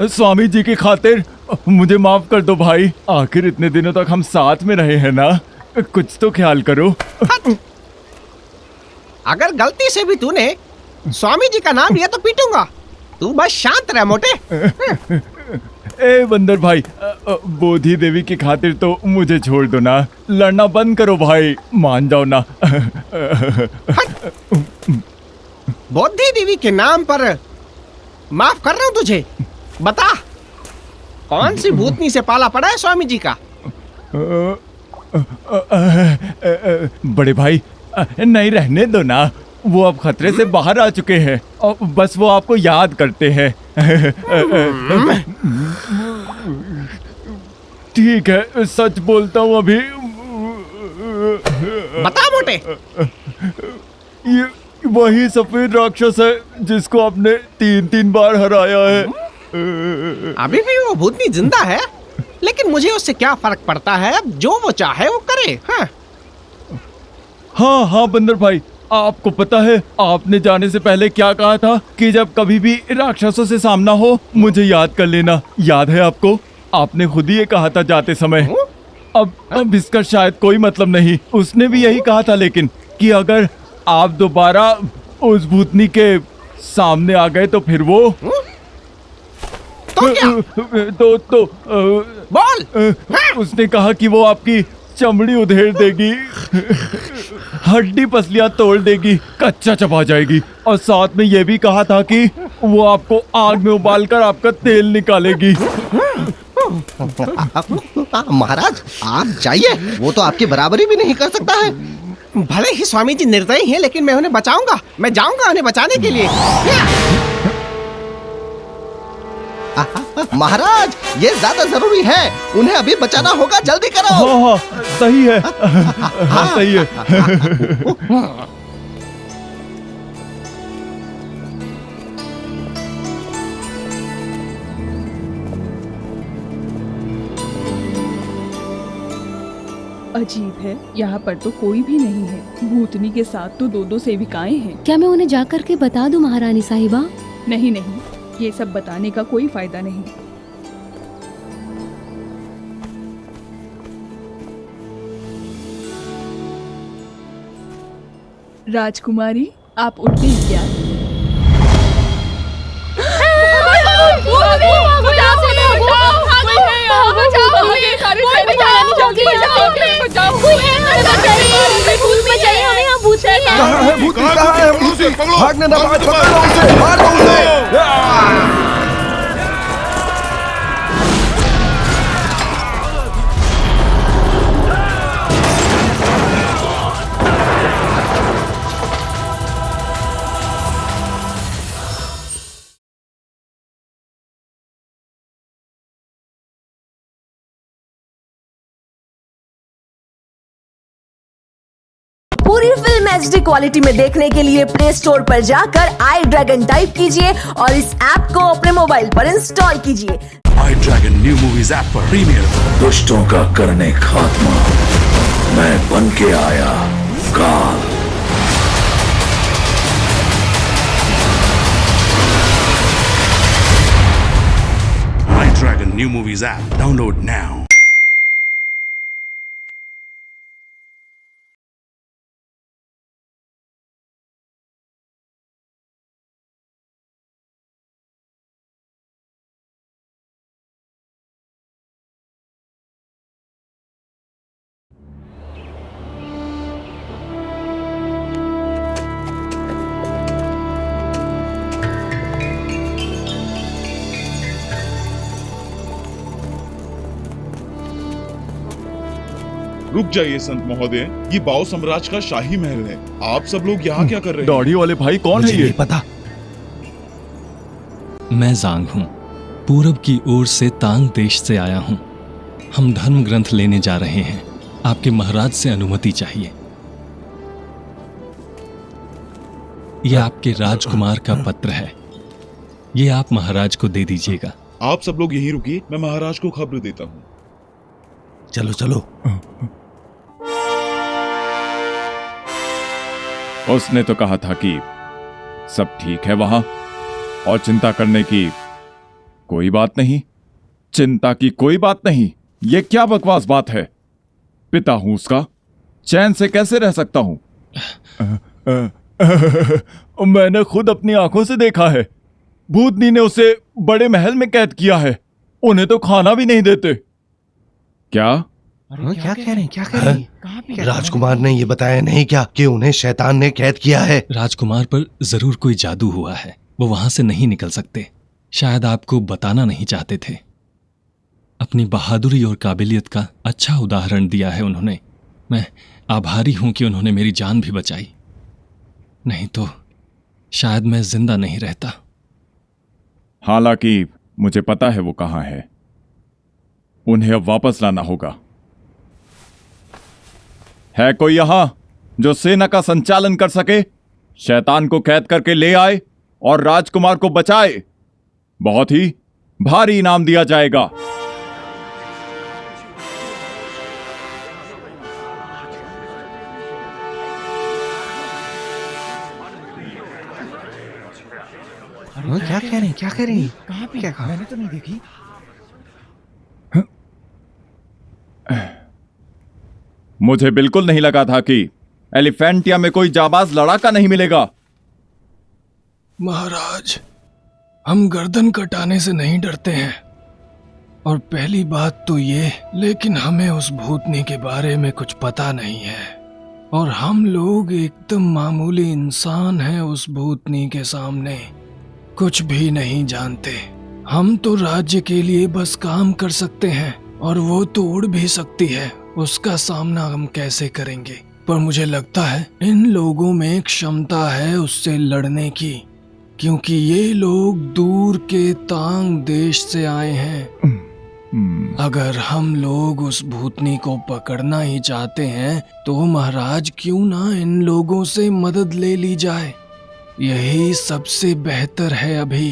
स्वामी जी की खातिर मुझे माफ कर दो भाई, आखिर इतने दिनों तक हम साथ में रहे हैं ना, कुछ तो ख्याल करो। अगर गलती से भी तूने स्वामी जी का नाम लिया तो पीटूंगा। तू बस शांत रह मोटे। ए बंदर भाई, बोधी देवी की खातिर तो मुझे छोड़ दो ना, लड़ना बंद करो भाई, मान जाओ ना। बोधी देवी के नाम पर माफ कर रहा हूँ तुझे। बता कौन सी भूतनी से पाला पड़ा है स्वामी जी का? बड़े भाई नहीं, रहने दो ना, वो अब खतरे से बाहर आ चुके हैं और बस वो आपको याद करते हैं। ठीक है, सच बोलता हूँ अभी। बता मोटे। ये वही सफेद राक्षस है जिसको आपने 3 बार हराया है। अभी भी वो भूतनी जिंदा है, लेकिन मुझे उससे क्या फर्क पड़ता है, अब जो वो चाहे वो करे। हाँ बंदर भाई, आपको पता है आपने जाने से पहले क्या कहा था कि जब कभी भी राक्षसों से सामना हो मुझे याद कर लेना, याद है आपको? आपने खुद ही ये कहा था जाते समय। अब इसका शायद कोई मतलब नहीं, उसने भी यही कहा था, लेकिन कि अगर आप दोबारा उस भूतनी के सामने आ गए तो फिर वो तो क्या? तो बोल। उसने कहा कि वो आपकी चमड़ी उधेड़ देगी, हड्डी पसलियां तोड़ देगी, कच्चा चबा जाएगी, और साथ में ये भी कहा था कि वो आपको आग में उबालकर आपका तेल निकालेगी। महाराज आप जाइए, वो तो आपकी बराबरी भी नहीं कर सकता है। भले ही स्वामी जी निर्दयी हैं, लेकिन मैं उन्हें बचाऊंगा। मैं जाऊंगा उन्हें बचाने के लिए। महाराज ये ज्यादा जरूरी है, उन्हें अभी बचाना होगा, जल्दी करो। हाँ सही है। हाँ सही है। अजीब है, यहाँ पर तो कोई भी नहीं है। भूतनी के साथ तो 2 सेविकाएं हैं। क्या मैं उन्हें जाकर के बता दूं महारानी साहिबा? नहीं, ये सब बताने का कोई फायदा नहीं। राजकुमारी, आप उठ गई क्या? कहाँ है भूत? कहाँ है भूत? भागने ना, पकड़ो उसे, मारो उसे। पूरी फिल्म HD क्वालिटी में देखने के लिए प्ले स्टोर पर जाकर आई ड्रैगन टाइप कीजिए और इस ऐप को अपने मोबाइल पर इंस्टॉल कीजिए। IDragon new movies app पर प्रीमियर। दुष्टों का करने खात्मा मैं बन के आया काल। IDragon new movies app download now. रुक जाइए संत महोदय, ये बाओ साम्राज्य का शाही महल है। आप सब लोग यहाँ क्या कर रहे हैं? दाढ़ी वाले भाई कौन है ये? पता। मैं जांग हूँ, पूरब की ओर से तांग देश से आया हूँ। हम धर्म ग्रंथ लेने जा रहे हैं, आपके महाराज से अनुमति चाहिए। यह आपके राजकुमार का पत्र है, ये आप महाराज को दे दीजिएगा। आप सब लोग यहीं रुकिए, मैं महाराज को खबर देता हूँ। चलो चलो। उसने तो कहा था कि सब ठीक है वहां और चिंता करने की कोई बात नहीं। चिंता की कोई बात नहीं। ये क्या बकवास बात है? पिता हूं उसका, चैन से कैसे रह सकता हूं? मैंने खुद अपनी आंखों से देखा है। भूतनी ने उसे बड़े महल में कैद किया है। उन्हें तो खाना भी नहीं देते। क्या? क्या कह रहे हैं? क्या कह रहे हैं? राजकुमार ने ये बताया नहीं क्या कि उन्हें शैतान ने कैद किया है? राजकुमार पर जरूर कोई जादू हुआ है। वो वहां से नहीं निकल सकते। शायद आपको बताना नहीं चाहते थे। अपनी बहादुरी और काबिलियत का अच्छा उदाहरण दिया है उन्होंने। मैं आभारी हूं कि उन्होंने मेरी जान भी बचाई, नहीं तो शायद मैं जिंदा नहीं रहता। हालांकि मुझे पता है वो कहां है। उन्हें अब वापस लाना होगा। है कोई यहां जो सेना का संचालन कर सके? शैतान को कैद करके ले आए और राजकुमार को बचाए। बहुत ही भारी इनाम दिया जाएगा। क्या कह रहे हैं? क्या कह रहे हैं? कहाँ पे? क्या कहा? मैंने तो नहीं देखी। मुझे बिल्कुल नहीं लगा था कि एलिफेंटिया में कोई जाबाज लड़ाका नहीं मिलेगा। महाराज, हम गर्दन कटाने से नहीं डरते हैं। और पहली बात तो ये, लेकिन हमें उस भूतनी के बारे में कुछ पता नहीं है। और हम लोग एकदम मामूली इंसान हैं उस भूतनी के सामने। कुछ भी नहीं जानते। हम तो राज्य के लिए बस काम कर सकते हैं, और वो तो उड़ भी सकती है। उसका सामना हम कैसे करेंगे? पर मुझे लगता है इन लोगों में क्षमता है उससे लड़ने की, क्योंकि ये लोग दूर के तांग देश से आए हैं। अगर हम लोग उस भूतनी को पकड़ना ही चाहते हैं तो महाराज क्यों ना इन लोगों से मदद ले ली जाए। यही सबसे बेहतर है अभी।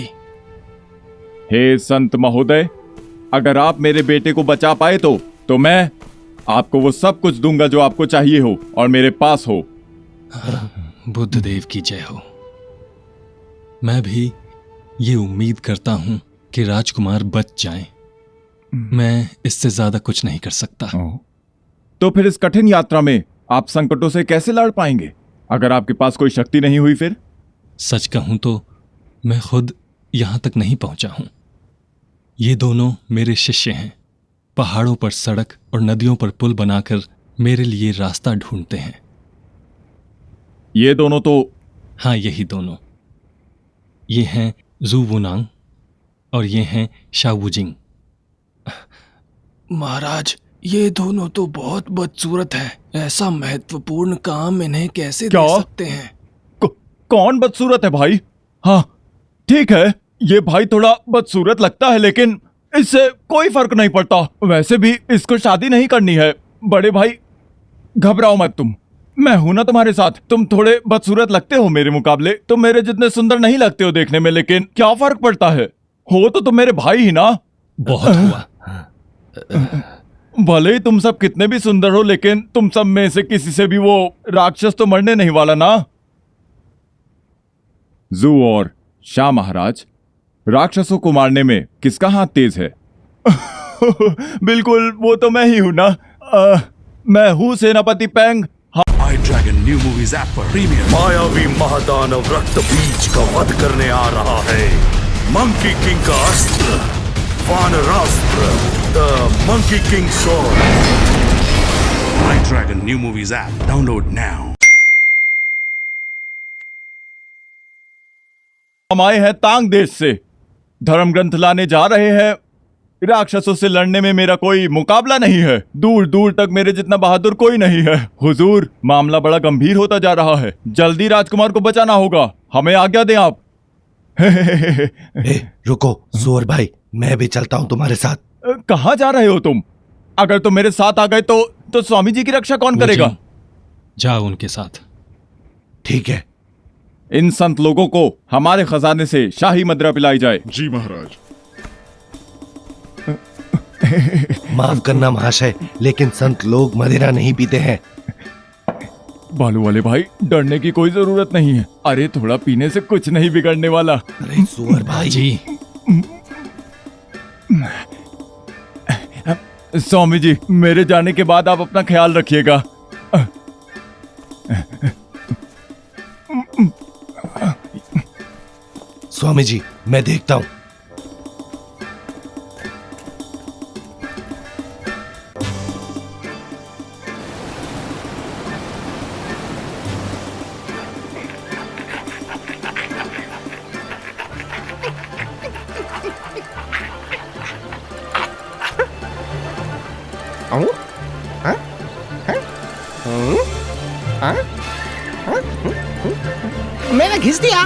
हे संत महोदय, अगर आप मेरे बेटे को बचा पाए तो मैं आपको वो सब कुछ दूंगा जो आपको चाहिए हो और मेरे पास हो। बुद्ध देव की जय हो। मैं भी ये उम्मीद करता हूं कि राजकुमार बच जाएं। मैं इससे ज्यादा कुछ नहीं कर सकता। तो फिर इस कठिन यात्रा में आप संकटों से कैसे लड़ पाएंगे अगर आपके पास कोई शक्ति नहीं हुई? फिर सच कहूं तो मैं खुद यहां तक नहीं पहुंचा हूं। ये दोनों मेरे शिष्य हैं। पहाड़ों पर सड़क और नदियों पर पुल बनाकर मेरे लिए रास्ता ढूंढते हैं। ये दोनों तो? हाँ, यही दोनों। ये हैं जू वुनांग और ये हैं शावुजिंग। महाराज, ये दोनों तो बहुत बदसूरत हैं। ऐसा महत्वपूर्ण काम इन्हें कैसे क्या? दे सकते हैं? कौन बदसूरत है भाई? हाँ ठीक है, ये भाई थोड़ा बदसूरत लगता है, लेकिन इससे कोई फर्क नहीं पड़ता। वैसे भी इसको शादी नहीं करनी है। बड़े भाई घबराओ मत तुम, मैं हूं ना तुम्हारे साथ। तुम थोड़े बदसूरत लगते हो मेरे मुकाबले। तुम मेरे जितने सुंदर नहीं लगते हो देखने में, लेकिन क्या फर्क पड़ता है? हो तो तुम मेरे भाई ही ना। बहुत हुआ। भले ही तुम सब कितने भी सुंदर हो, लेकिन तुम सब में से किसी से भी वो राक्षस तो मरने नहीं वाला ना। जू और शाह महाराज, राक्षसों को मारने में किसका हाथ तेज है? बिल्कुल, वो तो मैं ही हूं ना। मैं हूं सेनापति पेंग। आई ड्रैगन न्यू मूवीज ऐप पर प्रीमियर। मायावी महादानव रक्त बीज का वध करने आ रहा है। मंकी किंग का अस्त्र, वानरास्त्र, the monkey king sword. IDragon new movies app download now. हम आए हैं तांग देश से, धर्म ग्रंथ लाने जा रहे हैं। राक्षसों से लड़ने में मेरा कोई मुकाबला नहीं है। दूर दूर तक मेरे जितना बहादुर कोई नहीं है। हुजूर, मामला बड़ा गंभीर होता जा रहा है। जल्दी राजकुमार को बचाना होगा। हमें आज्ञा दें आप। रुको जोर भाई, मैं भी चलता हूँ तुम्हारे साथ। कहाँ जा रहे हो तुम? अगर तुम मेरे साथ आ गए तो स्वामी जी की रक्षा कौन करेगा? जाओ उनके साथ। ठीक है। इन संत लोगों को हमारे खजाने से शाही मदिरा पिलाई जाए। जी महाराज। माफ करना महाशय, लेकिन संत लोग मदिरा नहीं पीते हैं। बालू वाले भाई, डरने की कोई जरूरत नहीं है। अरे थोड़ा पीने से कुछ नहीं बिगड़ने वाला। अरे सुअर भाई जी, स्वामी जी, मेरे जाने के बाद आप अपना ख्याल रखिएगा। स्वामी जी, मैं देखता हूँ। मैंने घिस दिया।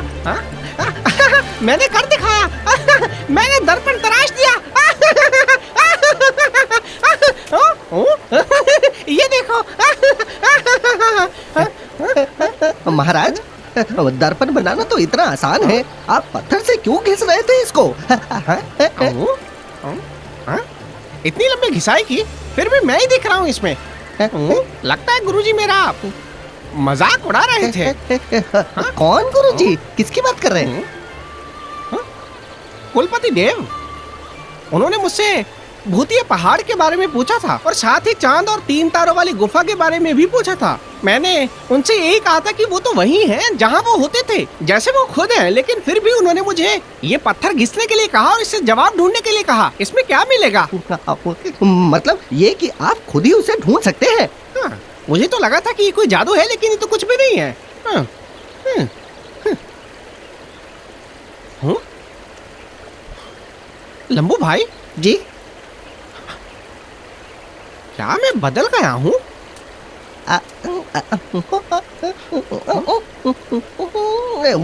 मैंने कर दिखाया। मैंने दर्पण तराश दिया। ये देखो। महाराज, दर्पण बनाना तो इतना आसान है, आप पत्थर से क्यों घिस रहे थे इसको? इतनी लंबी घिसाई की, फिर भी मैं ही दिख रहा हूँ इसमें। लगता है गुरुजी मेरा मजाक उड़ा रहे थे। कौन गुरुजी? किसकी बात कर रहे हैं? कुलपति देव। उन्होंने मुझसे भूतिया पहाड़ के बारे में पूछा था और साथ ही चांद और 3 तारों वाली गुफा के बारे में भी पूछा था। मैंने उनसे यही कहा था कि वो तो वही हैं जहां वो होते थे, जैसे वो खुद हैं, लेकिन फिर भी उन्होंने मुझे ये पत्थर घिसने के लिए कहा और इससे जवाब ढूंढने के लिए कहा। इसमें क्या मिलेगा? मतलब ये कि आप खुद ही उसे ढूंढ सकते हैं? हाँ, मुझे तो लगा था कि ये कोई जादू है, लेकिन ये तो कुछ भी नहीं है। लंबू भाई जी, क्या मैं बदल गया हूँ?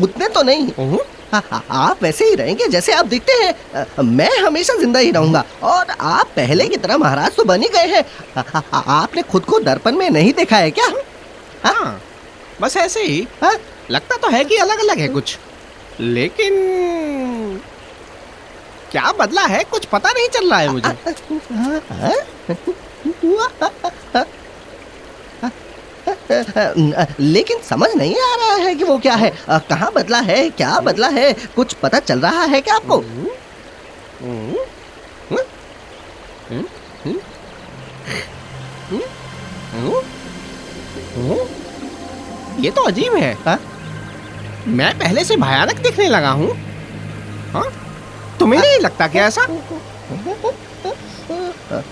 उतने तो नहीं। आप वैसे ही रहेंगे जैसे आप दिखते हैं। मैं हमेशा जिंदा ही रहूंगा और आप पहले की तरह महाराज तो बन ही गए हैं। आपने खुद को दर्पण में नहीं देखा है क्या? हाँ, बस ऐसे ही। लगता तो है कि अलग अलग है कुछ, लेकिन क्या बदला है कुछ पता नहीं चल रहा है मुझे। लेकिन समझ नहीं आ रहा है कि वो क्या है, कहाँ बदला है, क्या बदला है, कुछ पता चल रहा है क्या आपको? ये तो अजीब है। मैं पहले से भयानक दिखने लगा हूँ। हाँ? तुम्हें नहीं लगता क्या ऐसा?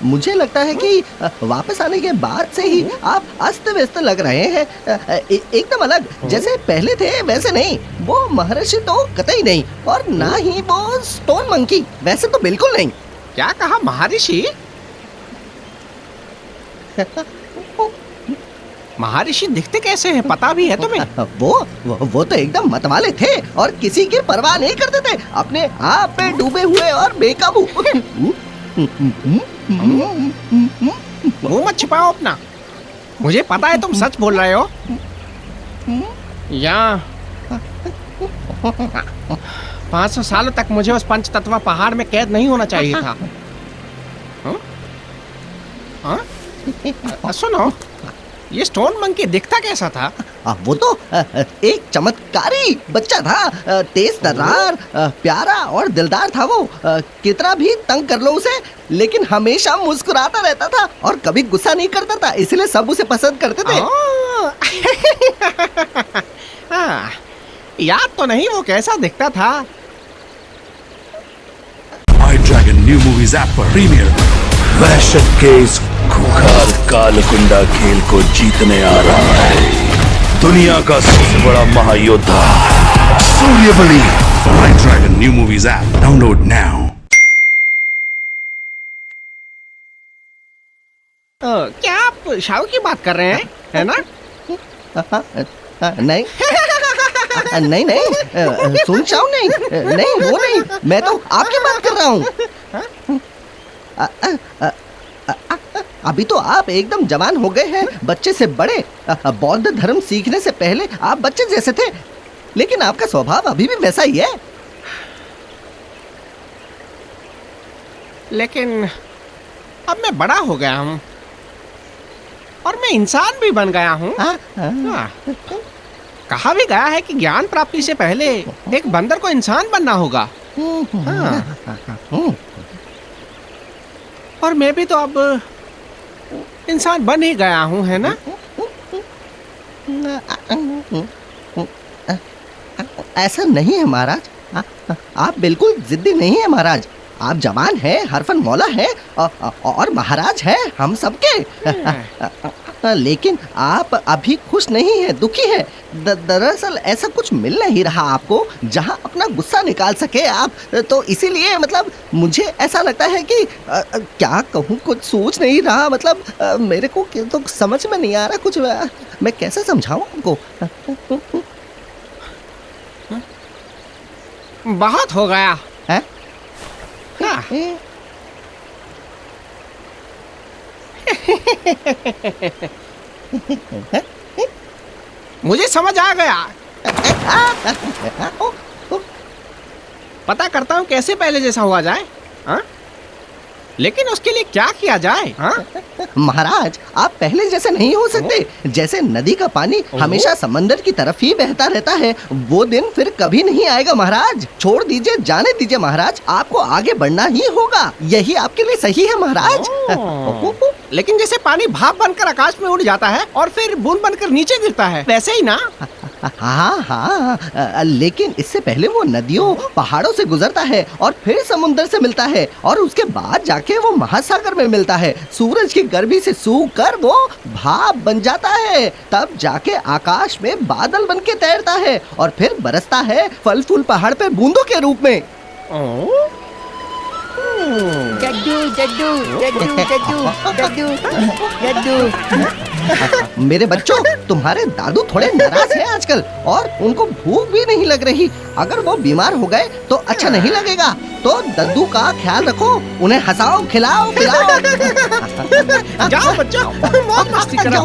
मुझे लगता है कि वापस आने के बाद से ही आप अस्त व्यस्त लग रहे हैं। एकदम अलग, जैसे पहले थे वैसे नहीं। वो महर्षि तो कतई नहीं, और ना ही वो स्टोन मंकी, वैसे तो बिल्कुल नहीं। क्या कहा महर्षि? महर्षि दिखते कैसे हैं, पता भी है तुम्हें? वो तो एकदम मतवाले थे और किसी की परवाह नहीं करते थे, अपने आप पे डूबे हुए और बेकाबू। मुंह मत छिपाओ अपना, मुझे पता है तुम सच बोल रहे हो। या 500 सालों तक मुझे उस पंचतत्वा पहाड़ में कैद नहीं होना चाहिए था। सुनो, ये स्टोन मंकी दिखता कैसा था? वो तो एक चमत्कारी बच्चा था, तेज तर्रार, प्यारा और दिलदार था वो। कितना भी तंग कर लो उसे, लेकिन हमेशा मुस्कुराता रहता था और कभी गुस्सा नहीं करता था, इसलिए सब उसे पसंद करते थे। याद तो नहीं वो कैसा दिखता था। आई ड्रैगन न्यू मूवीज ऐप पर प्रीमियर। वहशत के इस खुखार कालकुंडा खेल को जीतने आ रहा है दुनिया का सबसे बड़ा महायोद्धा Suryabali. IDragon new movies app download now. क्या आप शाव की बात कर रहे हैं, है ना? नहीं नहीं नहीं, सुन शाव नहीं, नहीं वो नहीं, मैं तो आपकी बात कर रहा हूँ। अभी तो आप एकदम जवान हो गए हैं, बच्चे से बड़े। बौद्ध धर्म सीखने से पहले आप बच्चे जैसे थे, लेकिन आपका स्वभाव अभी भी वैसा ही है। लेकिन अब मैं बड़ा हो गया हूँ और मैं इंसान भी बन गया हूँ। कहा भी गया है कि ज्ञान प्राप्ति से पहले एक बंदर को इंसान बनना होगा। और मैं भी तो अब इंसान बन ही गया हूँ, है ना? ऐसा नहीं है महाराज, आप बिल्कुल जिद्दी नहीं है महाराज। आप जवान हैं, हरफन मौला हैं और महाराज हैं हम सबके। लेकिन आप अभी खुश नहीं है, दुखी है। दरअसल ऐसा कुछ मिल नहीं रहा आपको जहां अपना गुस्सा निकाल सके आप, तो इसीलिए मतलब मुझे ऐसा लगता है कि क्या कहूँ, कुछ सोच नहीं रहा। मतलब मेरे को तो समझ में नहीं आ रहा कुछ, मैं कैसे समझाऊं आपको। बहुत हो गया है? मुझे समझ आ गया। पता करता हूँ कैसे पहले जैसा हुआ जाए। हाँ? लेकिन उसके लिए क्या किया जाए? हाँ? महाराज आप पहले जैसे नहीं हो सकते। जैसे नदी का पानी हमेशा समंदर की तरफ ही बहता रहता है, वो दिन फिर कभी नहीं आएगा महाराज। छोड़ दीजिए, जाने दीजिए महाराज, आपको आगे बढ़ना ही होगा। यही आपके लिए सही है महाराज। लेकिन जैसे पानी भाप बनकर आकाश में उड़ जाता है और फिर बूंद बनकर नीचे गिरता है, वैसे ही ना? हाँ, लेकिन इससे पहले वो नदियों पहाड़ों से गुजरता है और फिर समुद्र से मिलता है और उसके बाद जाके वो महासागर में मिलता है। सूरज की गर्मी से सूख कर वो भाप बन जाता है, तब जाके आकाश में बादल बन के तैरता है और फिर बरसता है फल फूल पहाड़ पे बूंदों के रूप में। जड्डू जड्डू जड्डू जड्डू जड्डू जड्डू। मेरे बच्चों, तुम्हारे दादू थोड़े नाराज हैं आजकल और उनको भूख भी नहीं लग रही। अगर वो बीमार हो गए तो अच्छा नहीं लगेगा, तो दद्दू का ख्याल रखो, उन्हें हंसाओ, खिलाओ पिलाओ। जाओ बच्चों, मौज मस्ती करो।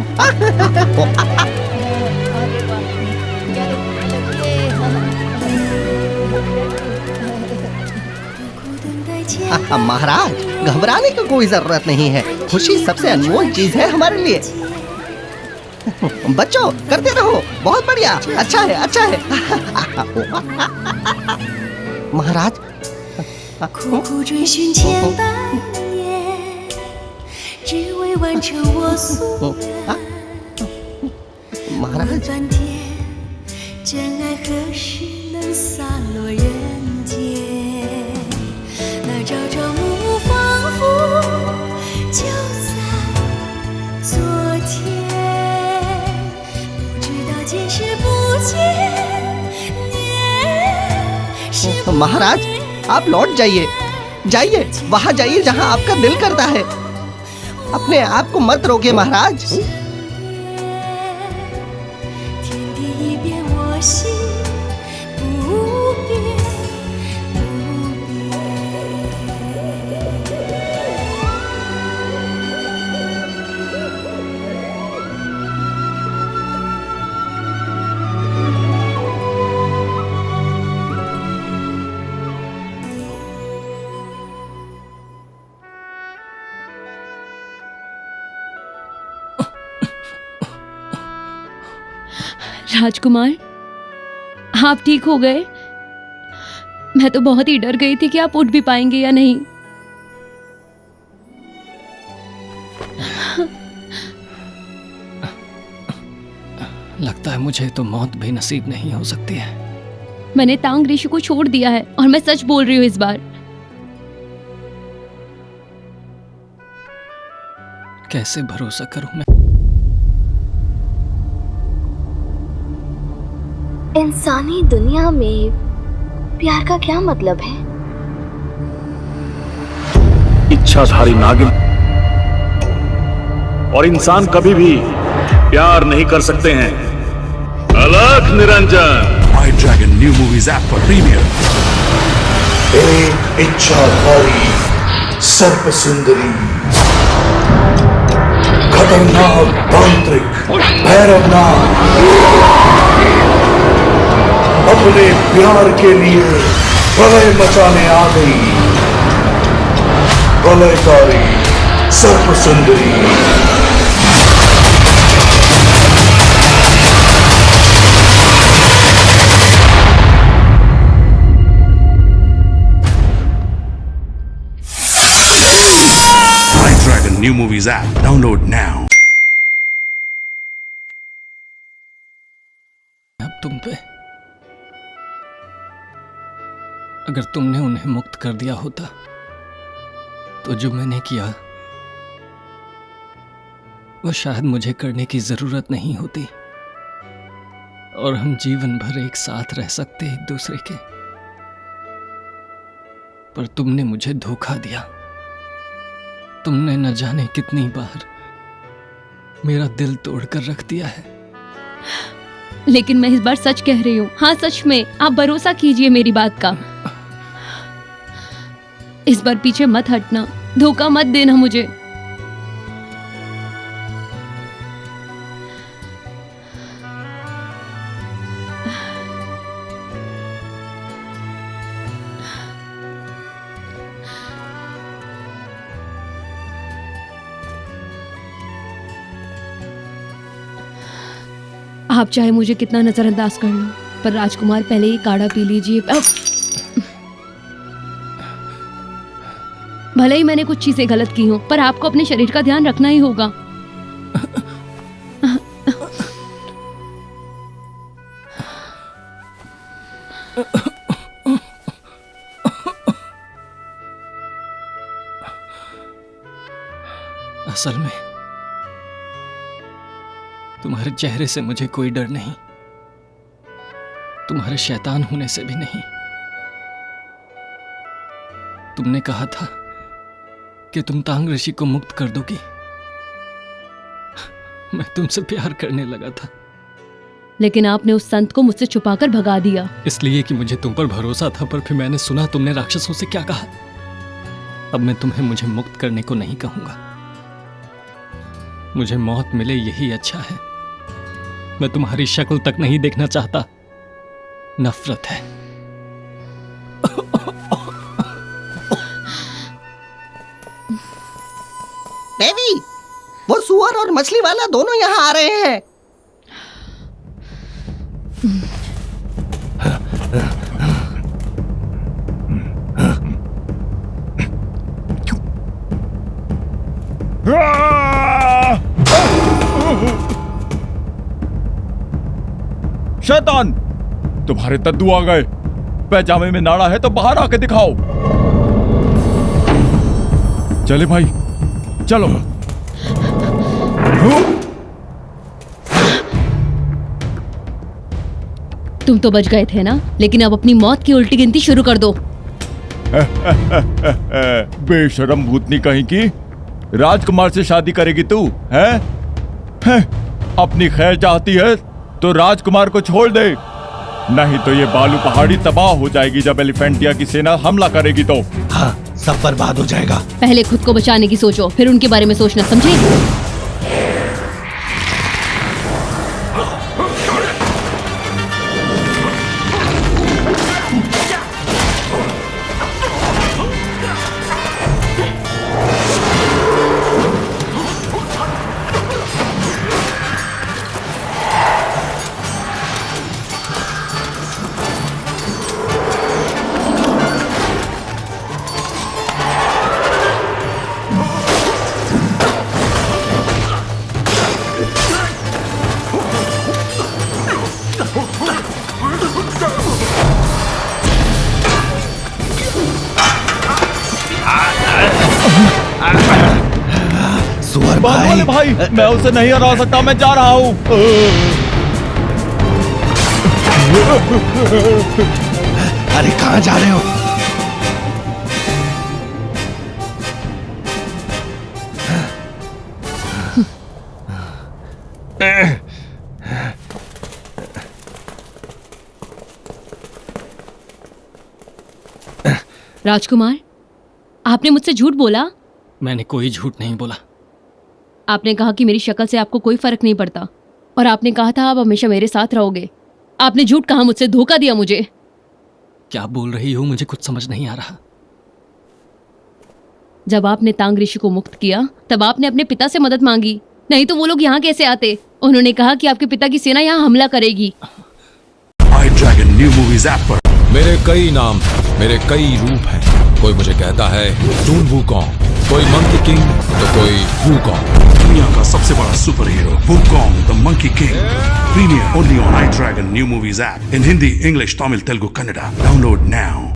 महाराज घबराने की कोई जरूरत नहीं है, खुशी सबसे अनमोल चीज है हमारे लिए। बच्चों करते रहो, बहुत बढ़िया, अच्छा है अच्छा है। महाराज महाराज महाराज आप लौट जाइए, जाइए वहां जाइए जहां आपका दिल करता है। अपने आप को मत रोके महाराज। राजकुमार, आप ठीक हो गए? मैं तो बहुत ही डर गई थी कि आप उठ भी पाएंगे या नहीं। लगता है मुझे तो मौत भी नसीब नहीं हो सकती है। मैंने तांग ऋषि को छोड़ दिया है और मैं सच बोल रही हूँ इस बार। कैसे भरोसा करूं मैं? इंसानी दुनिया में प्यार का क्या मतलब है? इच्छाधारी नागिन और इंसान कभी भी प्यार नहीं कर सकते हैं। अलग निरंजन। आई ड्रैगन न्यू मूवीज ऐप पर प्रीमियर। एक इच्छाधारी सर्प सुंदरी, खतरनाक तांत्रिक भैरवनाथ अपने प्यार के लिए प्रलय मचाने आ गई। प्रलयकारी सर्प सुंदरी। new movies app. Download now. अब तुम पे, अगर तुमने उन्हें मुक्त कर दिया होता तो जो मैंने किया वो शायद मुझे करने की जरूरत नहीं होती और हम जीवन भर एक साथ रह सकते एक दूसरे के। पर तुमने मुझे धोखा दिया। तुमने न जाने कितनी बार मेरा दिल तोड़कर रख दिया है। लेकिन मैं इस बार सच कह रही हूँ। हाँ सच में, आप भरोसा कीजिए मेरी बात का। इस बार पीछे मत हटना, धोखा मत देना मुझे। आप चाहे मुझे कितना नजरअंदाज कर लो, पर राजकुमार पहले ही काढ़ा पी लीजिए। भले ही मैंने कुछ चीजें गलत की हों, पर आपको अपने शरीर का ध्यान रखना ही होगा। असल में तुम्हारे चेहरे से मुझे कोई डर नहीं, तुम्हारे शैतान होने से भी नहीं। तुमने कहा था कि तुम तांग ऋषि को मुक्त कर दोगी। मैं तुमसे प्यार करने लगा था, लेकिन आपने उस संत को मुझसे छुपाकर भगा दिया। इसलिए कि मुझे तुम पर भरोसा था। पर फिर मैंने सुना तुमने राक्षसों से क्या कहा। अब मैं तुम्हें मुझे मुक्त करने को नहीं कहूंगा। मुझे मौत मिले यही अच्छा है। मैं तुम्हारी शक्ल तक नहीं देखना चाहता। नफरत है। देवी, वो सुअर और मछली वाला दोनों यहाँ आ रहे हैं। शैतान, तुम्हारे दद्दू आ गए। पैजामे में नाड़ा है तो बाहर आके दिखाओ। चले भाई, चलो। तुम तो बच गए थे ना, लेकिन अब अपनी मौत की उल्टी गिनती शुरू कर दो। बेशरम भूतनी कहीं की। राजकुमार से शादी करेगी तू, हैं? अपनी खैर चाहती है तो राजकुमार को छोड़ दे, नहीं तो ये बालू पहाड़ी तबाह हो जाएगी जब एलिफेंटिया की सेना हमला करेगी तो। हाँ, सब बर्बाद हो जाएगा। पहले खुद को बचाने की सोचो, फिर उनके बारे में सोचना, समझे? सुअर भाई, मैं उसे नहीं हरा सकता, मैं जा रहा हूँ। अरे कहाँ जा रहे हो? राजकुमार, आपने मुझसे झूठ बोला। मैंने कोई झूठ नहीं बोला। आपने कहा कि मेरी शक्ल से आपको कोई फर्क नहीं पड़ता, और आपने कहा था आप हमेशा मेरे साथ रहोगे। आपने झूठ कहा, मुझसे धोखा दिया मुझे। क्या बोल रही हो? मुझे कुछ समझ नहीं आ रहा। जब आपने तांग ऋषि को मुक्त किया तब आपने अपने पिता से मदद मांगी, नहीं तो वो लोग यहाँ कैसे आते? उन्होंने कहा कि आपके पिता की सेना यहाँ हमला करेगी। iDragon New Movies app पर मेरे कई नाम, मेरे कई रूप हैं। कोई मुझे कहता है टून वूकॉन्ग, कोई मंकी किंग तो कोई वूकॉन्ग। दुनिया का सबसे बड़ा super hero Wukong the monkey king. Premiere only on iDragon new movies app in Hindi, English, Tamil, Telugu, Kannada. Download now.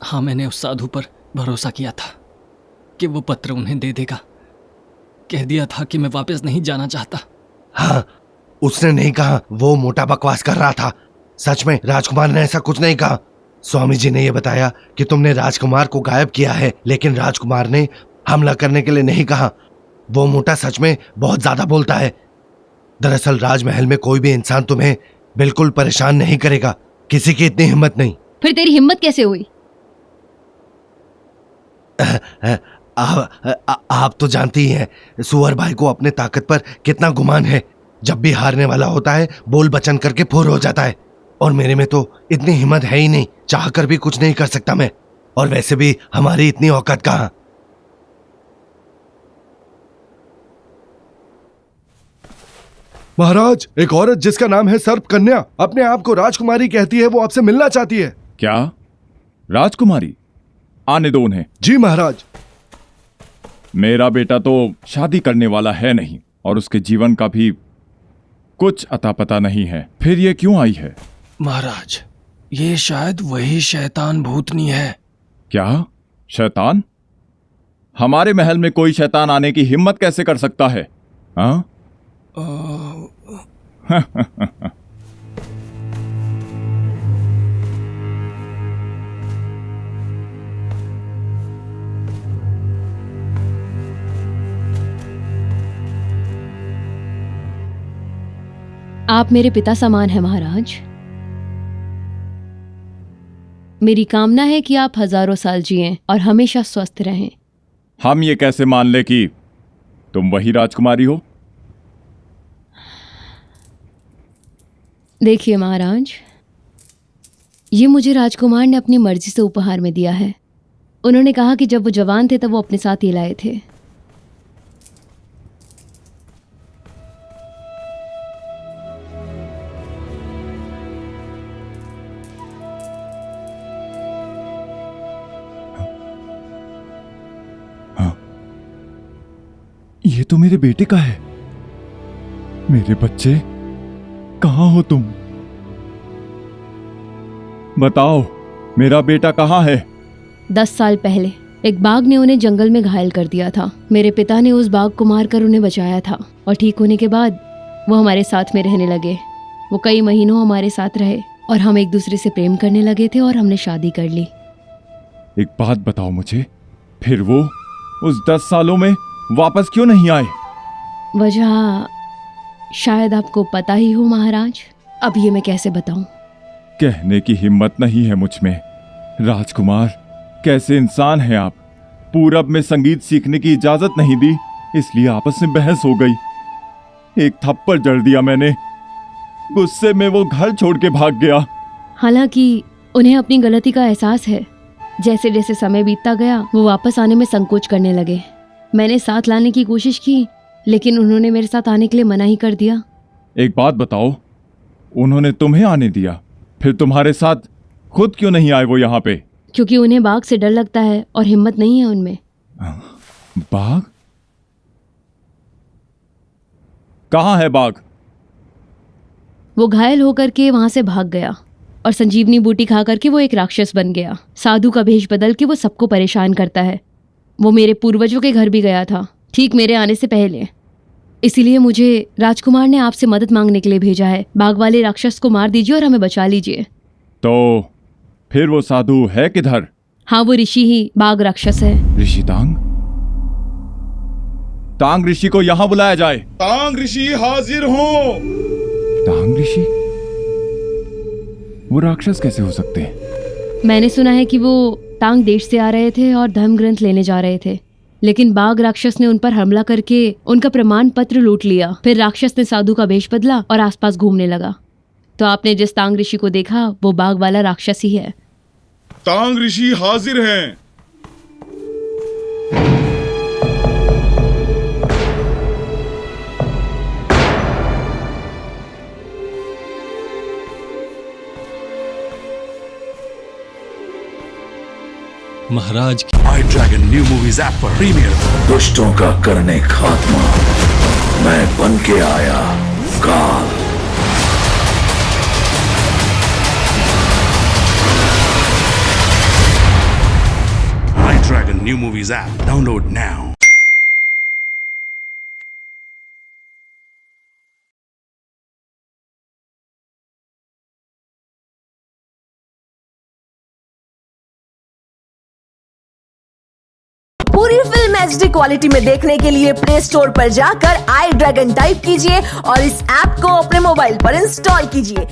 हाँ, मैंने उस साधु पर भरोसा किया था कि वो पत्र उन्हें दे देगा। कह दिया था कि मैं वापस नहीं जाना चाहता। हाँ, उसने नहीं कहा, वो मोटा बकवास कर रहा था। सच में राजकुमार ने ऐसा कुछ नहीं कहा। स्वामी जी ने यह बताया कि तुमने राजकुमार को गायब किया है, लेकिन राजकुमार ने हमला करने के लिए नहीं कहा। वो मोटा सच में बहुत ज्यादा बोलता है। दरअसल राजमहल में कोई भी इंसान तुम्हें बिल्कुल परेशान नहीं करेगा। किसी की इतनी हिम्मत नहीं। फिर तेरी हिम्मत कैसे हुई? आप तो जानती ही हैं, सुअर भाई को अपने ताकत पर कितना गुमान है। जब भी हारने वाला होता है बोल बचन करके फुर हो जाता है। और मेरे में तो इतनी हिम्मत है ही नहीं, चाह कर भी कुछ नहीं कर सकता मैं। और वैसे भी हमारी इतनी औकात कहाँ। महाराज, एक औरत जिसका नाम है सर्प कन्या अपने आप को राजकुमारी कहती है, वो आपसे मिलना चाहती है। क्या राजकुमारी? आने दो उन्हें। जी महाराज। मेरा बेटा तो शादी करने वाला है नहीं और उसके जीवन का भी कुछ अता पता नहीं है। फिर ये क्यों आई है? महाराज, ये शायद वही शैतान भूतनी है। क्या शैतान? हमारे महल में कोई शैतान आने की हिम्मत कैसे कर सकता है? हाँ? आप मेरे पिता समान हैं महाराज। मेरी कामना है कि आप हजारों साल जिएं और हमेशा स्वस्थ रहें। हम ये कैसे मान ले कि तुम वही राजकुमारी हो? देखिए महाराज, ये मुझे राजकुमार ने अपनी मर्जी से उपहार में दिया है। उन्होंने कहा कि जब वो जवान थे तब वो अपने साथ ये लाए थे। ये तो मेरे बेटे का है। मेरे बच्चे, कहाँ हो तुम? बताओ, मेरा बेटा कहाँ है? 10 साल पहले एक बाघ ने उन्हें जंगल में घायल कर दिया था। मेरे पिता ने उस बाघ को मारकर उन्हें बचाया था और ठीक होने के बाद वो हमारे साथ में रहने लगे। वो कई महीनों हमारे साथ रहे और हम एक दूसरे से प्रेम करने लगे थे और हमने शादी कर ली। एक बात बताओ मुझे, फिर वो उस 10 सालों में वापस क्यों नहीं आए? वजह शायद आपको पता ही हो महाराज। अब ये मैं कैसे बताऊं? कहने की हिम्मत नहीं है मुझ में। राजकुमार, कैसे इंसान हैं आप? पूरब में संगीत सीखने की इजाजत नहीं दी, इसलिए आपस में बहस हो गई। एक थप्पड़ जड़ दिया मैंने। गुस्से में वो घर छोड़ के भाग गया। हालांकि उन्हें अपनी गलती का एहसास है। जैसे जैसे समय बीतता गया वो वापस आने में संकोच करने लगे। मैंने साथ लाने की कोशिश की, लेकिन उन्होंने मेरे साथ आने के लिए मना ही कर दिया। एक बात बताओ, उन्होंने तुम्हें आने दिया, फिर तुम्हारे साथ खुद क्यों नहीं आए वो यहाँ पे? क्योंकि उन्हें बाघ से डर लगता है और हिम्मत नहीं है उनमें। बाघ? कहाँ है बाघ? वो घायल होकर के वहां से भाग गया और संजीवनी बूटी खा करके वो एक राक्षस बन गया। साधु का भेष बदल के वो सबको परेशान करता है। वो मेरे पूर्वजों के घर भी गया था, ठीक मेरे आने से पहले। इसीलिए मुझे राजकुमार ने आपसे मदद मांगने के लिए भेजा है। बाघ वाले राक्षस को मार दीजिए और हमें बचा लीजिए। तो फिर वो साधु है किधर? हाँ, वो ऋषि ही बाघ राक्षस है। ऋषि तांग? तांग ऋषि को यहाँ बुलाया जाए। तांग ऋषि हाजिर हो। तांग ऋषि? वो राक्षस कैसे हो सकते हैं? मैंने सुना है कि वो तांग देश से आ रहे थे और धर्म ग्रंथ लेने जा रहे थे, लेकिन बाघ राक्षस ने उन पर हमला करके उनका प्रमाण पत्र लूट लिया। फिर राक्षस ने साधु का वेश बदला और आसपास घूमने लगा। तो आपने जिस तांग ऋषि को देखा वो बाघ वाला राक्षस ही है। तांग ऋषि हाजिर हैं। महाराज iDragon new movies app पर प्रीमियर। दुष्टों का करने खात्मा, मैं बन के आया काल। iDragon New Movies app. Download now. पूरी फिल्म HD क्वालिटी में देखने के लिए प्ले स्टोर पर जाकर iDragon टाइप कीजिए और इस ऐप को अपने मोबाइल पर इंस्टॉल कीजिए।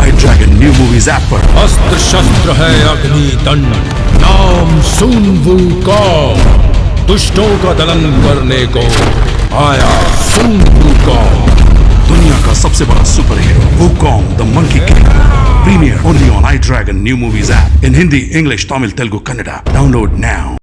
iDragon New Movies ऐप पर अस्त्र शस्त्र है अग्नि दंड, नाम सुन वूकॉन्ग, दुष्टों का दलन करने को आया सुन वूकॉन्ग। दुनिया का सबसे बड़ा super hero Wukong the monkey king. Premiere only on iDragon New Movies app in Hindi, English, Tamil, Telugu, Kannada. Download now.